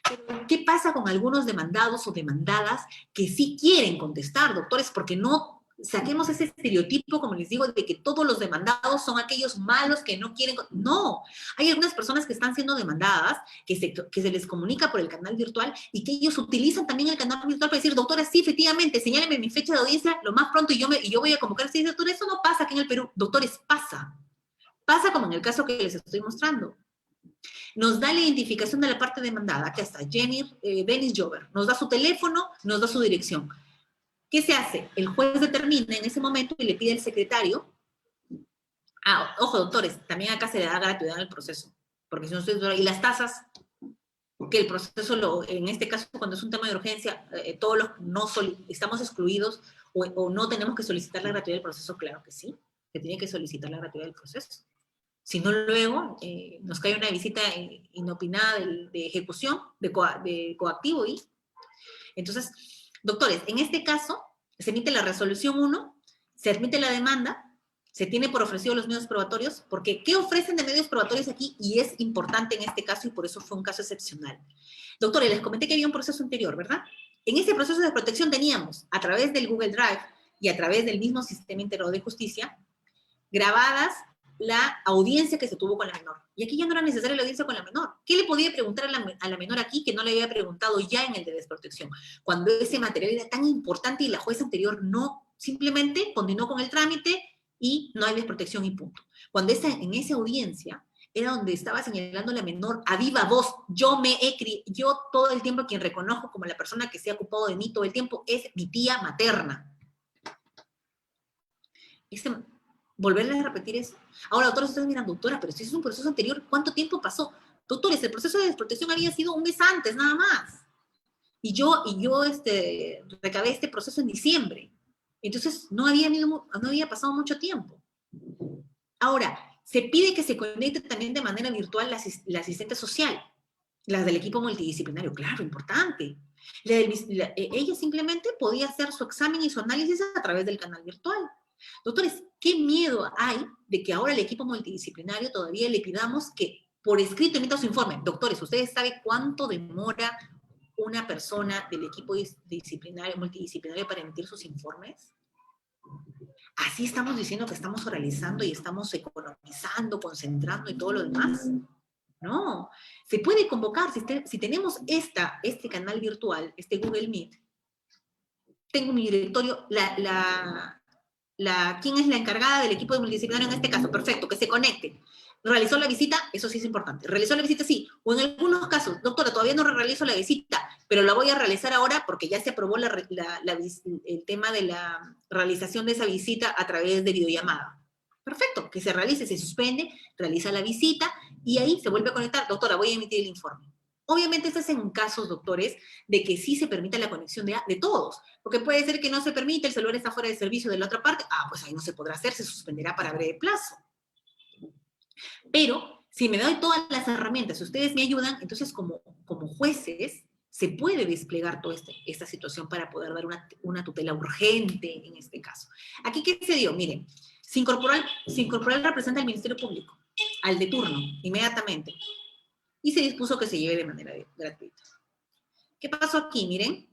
Pero, ¿qué pasa con algunos demandados o demandadas que sí quieren contestar, doctores? Porque no saquemos ese estereotipo, como les digo, de que todos los demandados son aquellos malos que no quieren. No, hay algunas personas que están siendo demandadas, que se les comunica por el canal virtual y que ellos utilizan también el canal virtual para decir, doctora, sí, efectivamente, señáleme mi fecha de audiencia lo más pronto y yo voy a convocar. Sí, doctora, eso no pasa aquí en el Perú. Doctores, pasa. Pasa como en el caso que les estoy mostrando. Nos da la identificación de la parte demandada. Aquí está, Denis Jover. Nos da su teléfono, nos da su dirección. ¿Qué se hace? El juez determina en ese momento y le pide al secretario. Ojo, doctores, también acá se le da gratuidad al proceso. Porque si no y las tasas, que el proceso, en este caso, cuando es un tema de urgencia, todos los no estamos excluidos o no tenemos que solicitar la gratuidad del proceso, claro que sí, se tiene que solicitar la gratuidad del proceso. Si no, luego nos cae una visita inopinada de ejecución, de coactivo y... Entonces, doctores, en este caso, se emite la resolución 1, se admite la demanda, se tiene por ofrecido los medios probatorios, porque ¿qué ofrecen de medios probatorios aquí? Y es importante en este caso, y por eso fue un caso excepcional. Doctores, les comenté que había un proceso anterior, ¿verdad? En ese proceso de protección teníamos, a través del Google Drive y a través del mismo Sistema Integrado de Justicia, grabadas la audiencia que se tuvo con la menor. Y aquí ya no era necesaria la audiencia con la menor. ¿Qué le podía preguntar a la menor aquí que no le había preguntado ya en el de desprotección? Cuando ese material era tan importante y la jueza anterior no, simplemente continuó con el trámite y no hay desprotección y punto. Cuando en esa audiencia era donde estaba señalando la menor a viva voz, yo todo el tiempo quien reconozco como la persona que se ha ocupado de mí todo el tiempo es mi tía materna. Volverles a repetir eso. Ahora, doctores, ustedes miran, doctora, pero si es un proceso anterior, ¿cuánto tiempo pasó? Doctores, el proceso de desprotección había sido un mes antes, nada más. Y yo recabé este proceso en diciembre. Entonces, no había pasado mucho tiempo. Ahora, se pide que se conecte también de manera virtual la asistente social, la del equipo multidisciplinario. Claro, importante. Ella simplemente podía hacer su examen y su análisis a través del canal virtual. Doctores, ¿qué miedo hay de que ahora el equipo multidisciplinario todavía le pidamos que por escrito emita su informe? Doctores, ¿ustedes saben cuánto demora una persona del equipo multidisciplinario para emitir sus informes? Así estamos diciendo que estamos oralizando y estamos economizando, concentrando y todo lo demás. No, se puede convocar, si tenemos este canal virtual, este Google Meet, tengo mi directorio, ¿quién es la encargada del equipo de multidisciplinario en este caso? Perfecto, que se conecte. ¿Realizó la visita? Eso sí es importante. ¿Realizó la visita? Sí. O en algunos casos, doctora, todavía no realizo la visita, pero la voy a realizar ahora porque ya se aprobó el tema de la realización de esa visita a través de videollamada. Perfecto, que se realice, se suspende, realiza la visita y ahí se vuelve a conectar. Doctora, voy a emitir el informe. Obviamente, esto es en casos, doctores, de que sí se permita la conexión de todos, porque puede ser que no se permite, el celular está fuera de servicio de la otra parte, pues ahí no se podrá hacer, se suspenderá para breve plazo. Pero, si me doy todas las herramientas, si ustedes me ayudan, entonces como jueces, se puede desplegar toda esta situación para poder dar una tutela urgente en este caso. Aquí, ¿qué se dio? Miren, se incorporó el representante del Ministerio Público, al de turno, inmediatamente, y se dispuso que se lleve de manera gratuita. ¿Qué pasó aquí? Miren,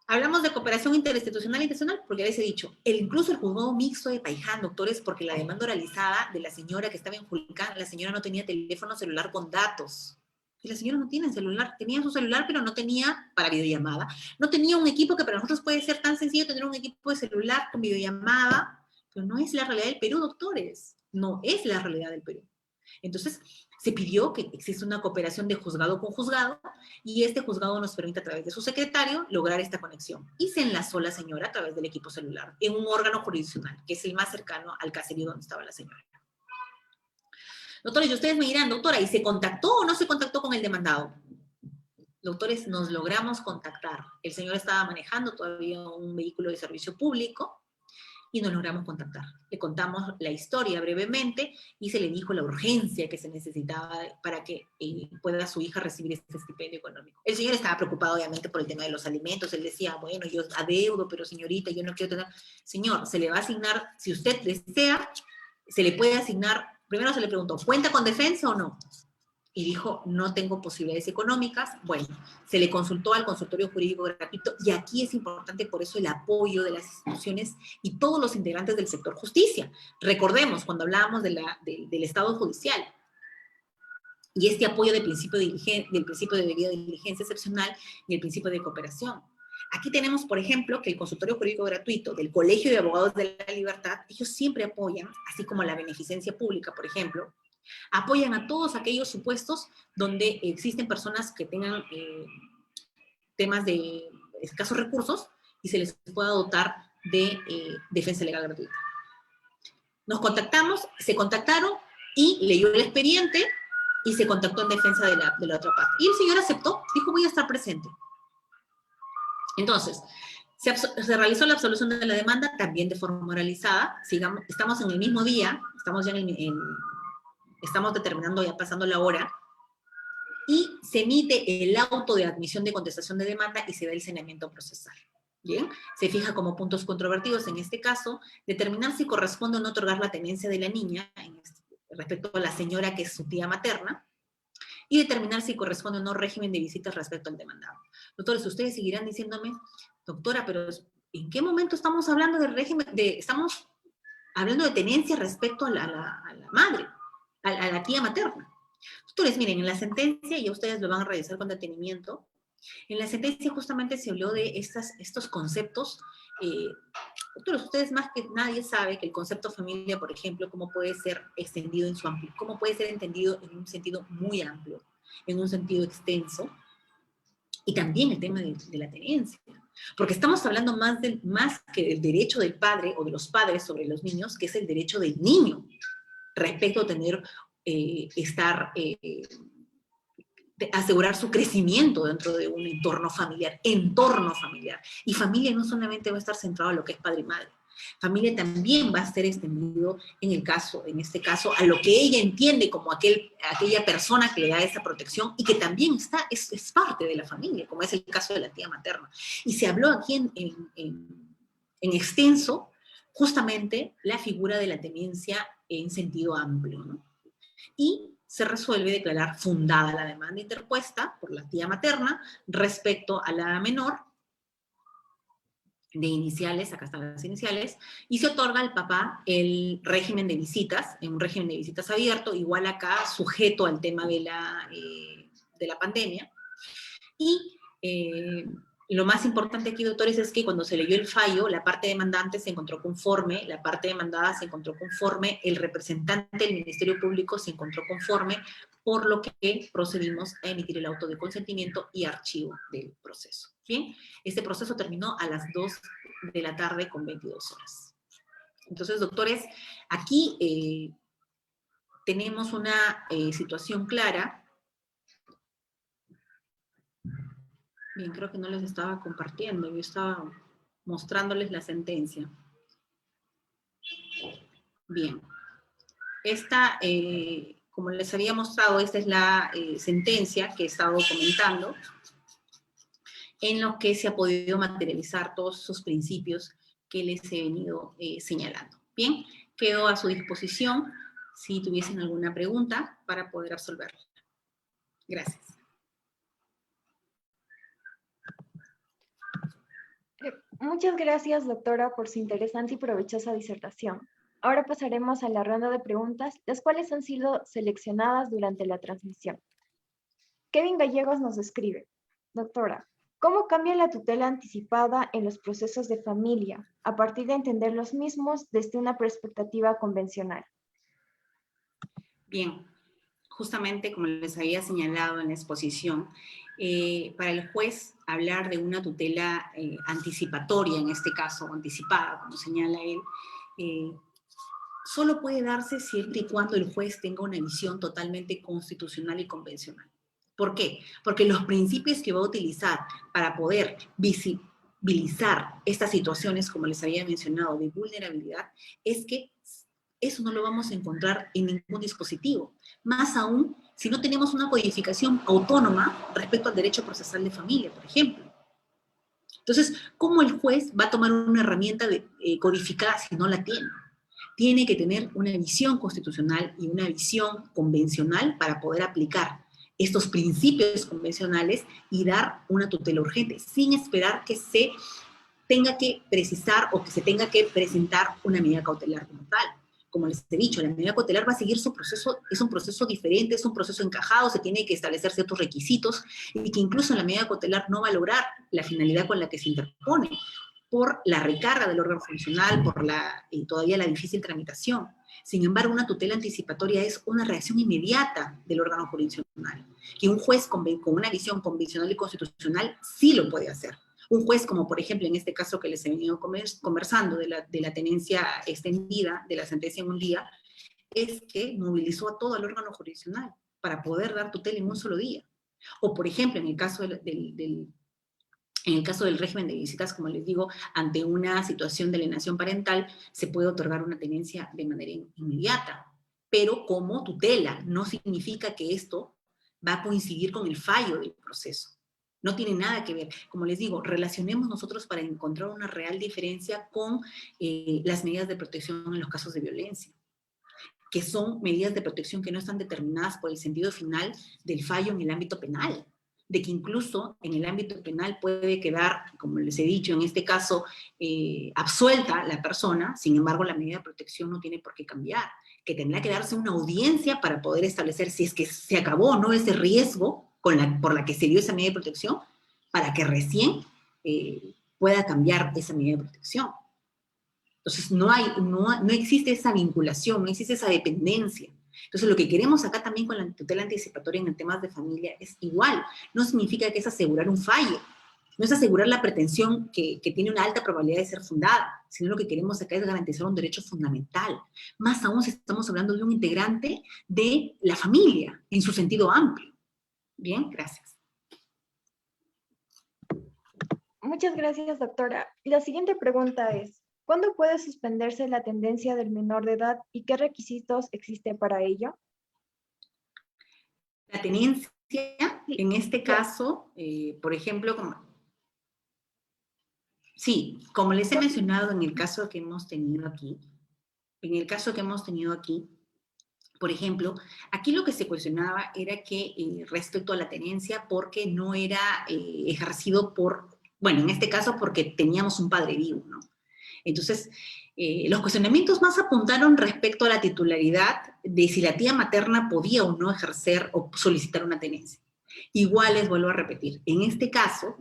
hablamos de cooperación interinstitucional e internacional, porque ya les he dicho, incluso el juzgado mixto de Paiján, doctores, porque la demanda oralizada de la señora que estaba en Julcán, la señora no tenía teléfono celular con datos. Y la señora no tiene celular, tenía su celular, pero no tenía para videollamada. No tenía un equipo que para nosotros puede ser tan sencillo tener un equipo de celular con videollamada, pero no es la realidad del Perú, doctores. No es la realidad del Perú. Entonces, se pidió que exista una cooperación de juzgado con juzgado y este juzgado nos permite a través de su secretario lograr esta conexión. Y se enlazó la señora a través del equipo celular en un órgano jurisdiccional, que es el más cercano al caserío donde estaba la señora. Doctores, y ustedes me dirán, doctora, ¿y se contactó o no se contactó con el demandado? Doctores, nos logramos contactar. El señor estaba manejando todavía un vehículo de servicio público y nos logramos contactar. Le contamos la historia brevemente y se le dijo la urgencia que se necesitaba para que pueda su hija recibir este stipendio económico. El señor estaba preocupado, obviamente, por el tema de los alimentos. Él decía, bueno, yo adeudo, pero señorita, yo no quiero tener... Señor, se le va a asignar, si usted desea, se le puede asignar, primero se le preguntó, ¿cuenta con defensa o no? y dijo, no tengo posibilidades económicas. Bueno, se le consultó al consultorio jurídico gratuito, y aquí es importante por eso el apoyo de las instituciones y todos los integrantes del sector justicia. Recordemos, cuando hablábamos del Estado judicial, y este apoyo del principio de debida diligencia excepcional y el principio de cooperación. Aquí tenemos, por ejemplo, que el consultorio jurídico gratuito del Colegio de Abogados de la Libertad, ellos siempre apoyan, así como la beneficencia pública, por ejemplo, apoyan a todos aquellos supuestos donde existen personas que tengan temas de escasos recursos y se les pueda dotar de defensa legal gratuita. Nos contactamos, se contactaron y leyó el expediente y se contactó en defensa de la otra parte. Y el señor aceptó, dijo, voy a estar presente. Entonces, se realizó la absolución de la demanda, también de forma oralizada. Estamos en el mismo día, estamos ya estamos determinando, ya pasando la hora, y se emite el auto de admisión de contestación de demanda y se da el saneamiento procesal. Bien, se fija como puntos controvertidos, en este caso, determinar si corresponde o no otorgar la tenencia de la niña respecto a la señora que es su tía materna, y determinar si corresponde o no régimen de visitas respecto al demandado. Doctores, ustedes seguirán diciéndome, doctora, pero ¿en qué momento estamos hablando del régimen, estamos hablando de tenencia respecto a la madre, a la tía materna? Doctores, miren, en la sentencia, y ustedes lo van a revisar con detenimiento, en la sentencia justamente se habló de estos conceptos. Doctores, ustedes más que nadie saben que el concepto familia, por ejemplo, cómo puede ser extendido en su amplio, cómo puede ser entendido en un sentido muy amplio, en un sentido extenso, y también el tema de la tenencia. Porque estamos hablando más que del derecho del padre o de los padres sobre los niños, que es el derecho del niño respecto a tener, asegurar su crecimiento dentro de un entorno familiar. Y familia no solamente va a estar centrado en lo que es padre y madre. Familia también va a ser extendido en este caso, a lo que ella entiende como aquella persona que le da esa protección y que también es parte de la familia, como es el caso de la tía materna. Y se habló aquí en extenso justamente la figura de la tenencia en sentido amplio, ¿no? Y se resuelve declarar fundada la demanda interpuesta por la tía materna respecto a la menor, de iniciales, acá están las iniciales, y se otorga al papá el régimen de visitas, en un régimen de visitas abierto, igual acá sujeto al tema de la pandemia. Y lo más importante aquí, doctores, es que cuando se leyó el fallo, la parte demandante se encontró conforme, la parte demandada se encontró conforme, el representante del Ministerio Público se encontró conforme, por lo que procedimos a emitir el auto de consentimiento y archivo del proceso. Bien, este proceso terminó a las 2 de la tarde con 22 horas. Entonces, doctores, aquí tenemos una situación clara. Bien, creo que no les estaba compartiendo, yo estaba mostrándoles la sentencia. Bien, esta, como les había mostrado, esta es la sentencia que he estado comentando, en lo que se ha podido materializar todos esos principios que les he venido señalando. Bien, quedo a su disposición si tuviesen alguna pregunta para poder absolverla. Gracias.
Muchas gracias, doctora, por su interesante y provechosa disertación. Ahora pasaremos a la ronda de preguntas, las cuales han sido seleccionadas durante la transmisión. Kevin Gallegos nos escribe: doctora, ¿cómo cambia la tutela anticipada en los procesos de familia a partir de entender los mismos desde una perspectiva convencional?
Bien, justamente como les había señalado en la exposición, para el juez hablar de una tutela anticipatoria, en este caso, anticipada, como señala él, solo puede darse siempre y cuando el juez tenga una visión totalmente constitucional y convencional. ¿Por qué? Porque los principios que va a utilizar para poder visibilizar estas situaciones, como les había mencionado, de vulnerabilidad, es que eso no lo vamos a encontrar en ningún dispositivo. Más aún, si no tenemos una codificación autónoma respecto al derecho procesal de familia, por ejemplo. Entonces, ¿cómo el juez va a tomar una herramienta codificada si no la tiene? tiene que tener una visión constitucional y una visión convencional para poder aplicar estos principios convencionales y dar una tutela urgente, sin esperar que se tenga que precisar o que se tenga que presentar una medida cautelar como tal. Como les he dicho, la medida cautelar va a seguir su proceso, es un proceso diferente, es un proceso encajado, se tiene que establecer ciertos requisitos y que incluso la medida cautelar no va a lograr la finalidad con la que se interpone por la recarga del órgano funcional, por todavía la difícil tramitación. Sin embargo, una tutela anticipatoria es una reacción inmediata del órgano jurisdiccional, que un juez con una visión convencional y constitucional sí lo puede hacer. Un juez, como por ejemplo en este caso que les he venido conversando de la tenencia extendida, de la sentencia en un día, es que movilizó a todo el órgano jurisdiccional para poder dar tutela en un solo día. O por ejemplo, en el caso en el caso del régimen de visitas, como les digo, ante una situación de alienación parental, se puede otorgar una tenencia de manera inmediata, pero como tutela. No significa que esto va a coincidir con el fallo del proceso. No tiene nada que ver. Como les digo, relacionemos nosotros para encontrar una real diferencia con las medidas de protección en los casos de violencia, que son medidas de protección que no están determinadas por el sentido final del fallo en el ámbito penal, de que incluso en el ámbito penal puede quedar, como les he dicho, en este caso, absuelta la persona. Sin embargo, la medida de protección no tiene por qué cambiar, que tendrá que darse una audiencia para poder establecer si es que se acabó o no ese riesgo por la que se dio esa medida de protección, para que recién pueda cambiar esa medida de protección. Entonces, no existe esa vinculación, no existe esa dependencia. Entonces, lo que queremos acá también con la tutela anticipatoria en temas de familia es igual. No significa que es asegurar un fallo, no es asegurar la pretensión que tiene una alta probabilidad de ser fundada, sino lo que queremos acá es garantizar un derecho fundamental. Más aún si estamos hablando de un integrante de la familia, en su sentido amplio. Bien, gracias.
Muchas gracias, doctora. La siguiente pregunta es, ¿cuándo puede suspenderse la tendencia del menor de edad y qué requisitos existen para ello?
La tenencia, en este caso, por ejemplo, como les he mencionado en el caso que hemos tenido aquí, por ejemplo, aquí lo que se cuestionaba era que respecto a la tenencia, porque no era ejercido en este caso porque teníamos un padre vivo, ¿no? Entonces, los cuestionamientos más apuntaron respecto a la titularidad de si la tía materna podía o no ejercer o solicitar una tenencia. Igual les vuelvo a repetir, en este caso,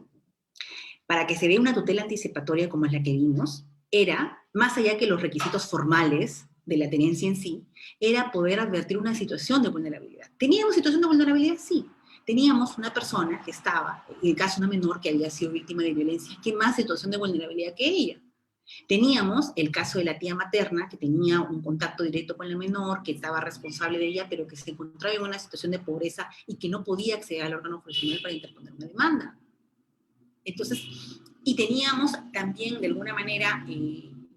para que se dé una tutela anticipatoria como es la que vimos, era, más allá que los requisitos formales de la tenencia en sí, era poder advertir una situación de vulnerabilidad. ¿Teníamos situación de vulnerabilidad? Sí. Teníamos una persona que estaba, en el caso de una menor que había sido víctima de violencia, ¿qué más situación de vulnerabilidad que ella? Teníamos el caso de la tía materna, que tenía un contacto directo con la menor, que estaba responsable de ella, pero que se encontraba en una situación de pobreza y que no podía acceder al órgano jurisdiccional para interponer una demanda. Entonces, y teníamos también, de alguna manera,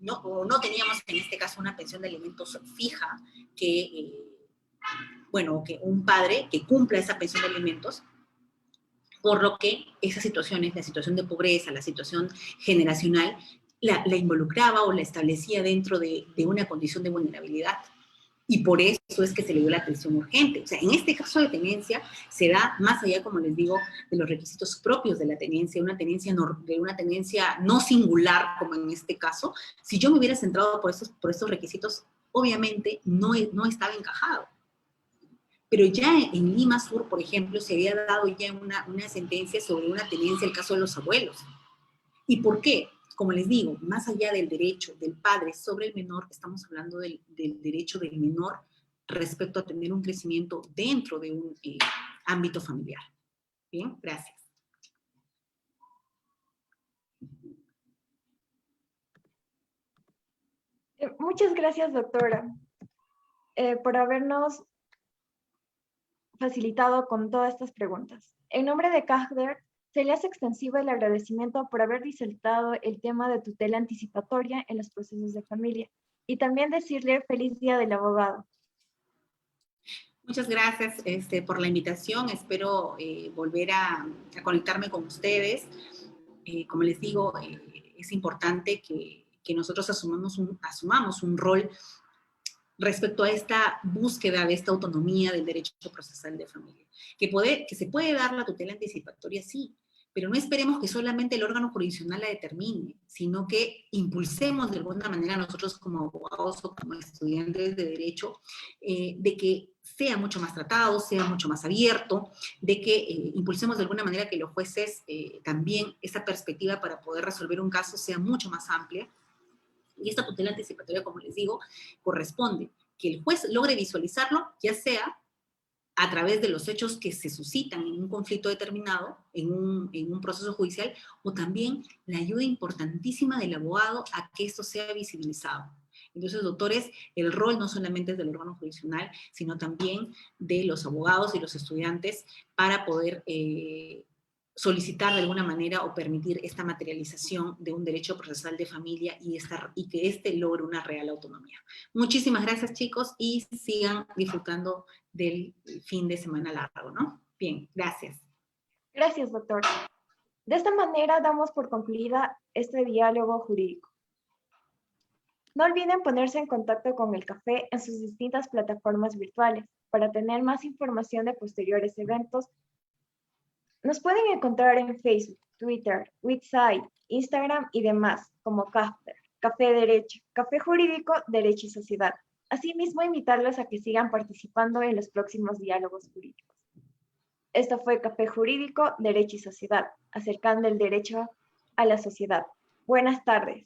no teníamos en este caso una pensión de alimentos fija, que un padre que cumpla esa pensión de alimentos, por lo que esas situaciones, la situación de pobreza, la situación generacional, la involucraba o la establecía dentro de una condición de vulnerabilidad. Y por eso es que se le dio la atención urgente. O sea, en este caso de tenencia se da más allá, como les digo, de los requisitos propios de la tenencia, de una tenencia no singular, como en este caso. Si yo me hubiera centrado por estos requisitos, obviamente no estaba encajado. Pero ya en Lima Sur, por ejemplo, se había dado ya una sentencia sobre una tenencia, el caso de los abuelos. ¿Y por qué? Como les digo, más allá del derecho del padre sobre el menor, estamos hablando del derecho del menor respecto a tener un crecimiento dentro de un ámbito familiar. Bien, gracias.
Muchas gracias, doctora, por habernos facilitado con todas estas preguntas. En nombre de CAGDER, se le hace extensivo el agradecimiento por haber disertado el tema de tutela anticipatoria en los procesos de familia y también decirle feliz Día del Abogado.
Muchas gracias por la invitación. Espero volver a conectarme con ustedes. Como les digo, es importante que nosotros asumamos un rol respecto a esta búsqueda de esta autonomía del derecho procesal de familia. Que se puede dar la tutela anticipatoria, sí, pero no esperemos que solamente el órgano jurisdiccional la determine, sino que impulsemos de alguna manera nosotros como abogados o como estudiantes de derecho, de que sea mucho más tratado, sea mucho más abierto, de que impulsemos de alguna manera que los jueces también esa perspectiva para poder resolver un caso sea mucho más amplia. Y esta tutela anticipatoria, como les digo, corresponde que el juez logre visualizarlo, ya sea a través de los hechos que se suscitan en un conflicto determinado, en un proceso judicial, o también la ayuda importantísima del abogado a que esto sea visibilizado. Entonces, doctores, el rol no solamente es del órgano jurisdiccional, sino también de los abogados y los estudiantes para poder solicitar de alguna manera o permitir esta materialización de un derecho procesal de familia y que éste logre una real autonomía. Muchísimas gracias, chicos, y sigan disfrutando del fin de semana largo, ¿no? Bien, gracias.
Gracias, doctor. De esta manera damos por concluida este diálogo jurídico. No olviden ponerse en contacto con el café en sus distintas plataformas virtuales para tener más información de posteriores eventos. Nos pueden encontrar en Facebook, Twitter, website, Instagram y demás, como CAFDER, Café Derecho, Café Jurídico, Derecho y Sociedad. Asimismo, invitarlos a que sigan participando en los próximos diálogos jurídicos. Esto fue Café Jurídico, Derecho y Sociedad, acercando el derecho a la sociedad. Buenas tardes.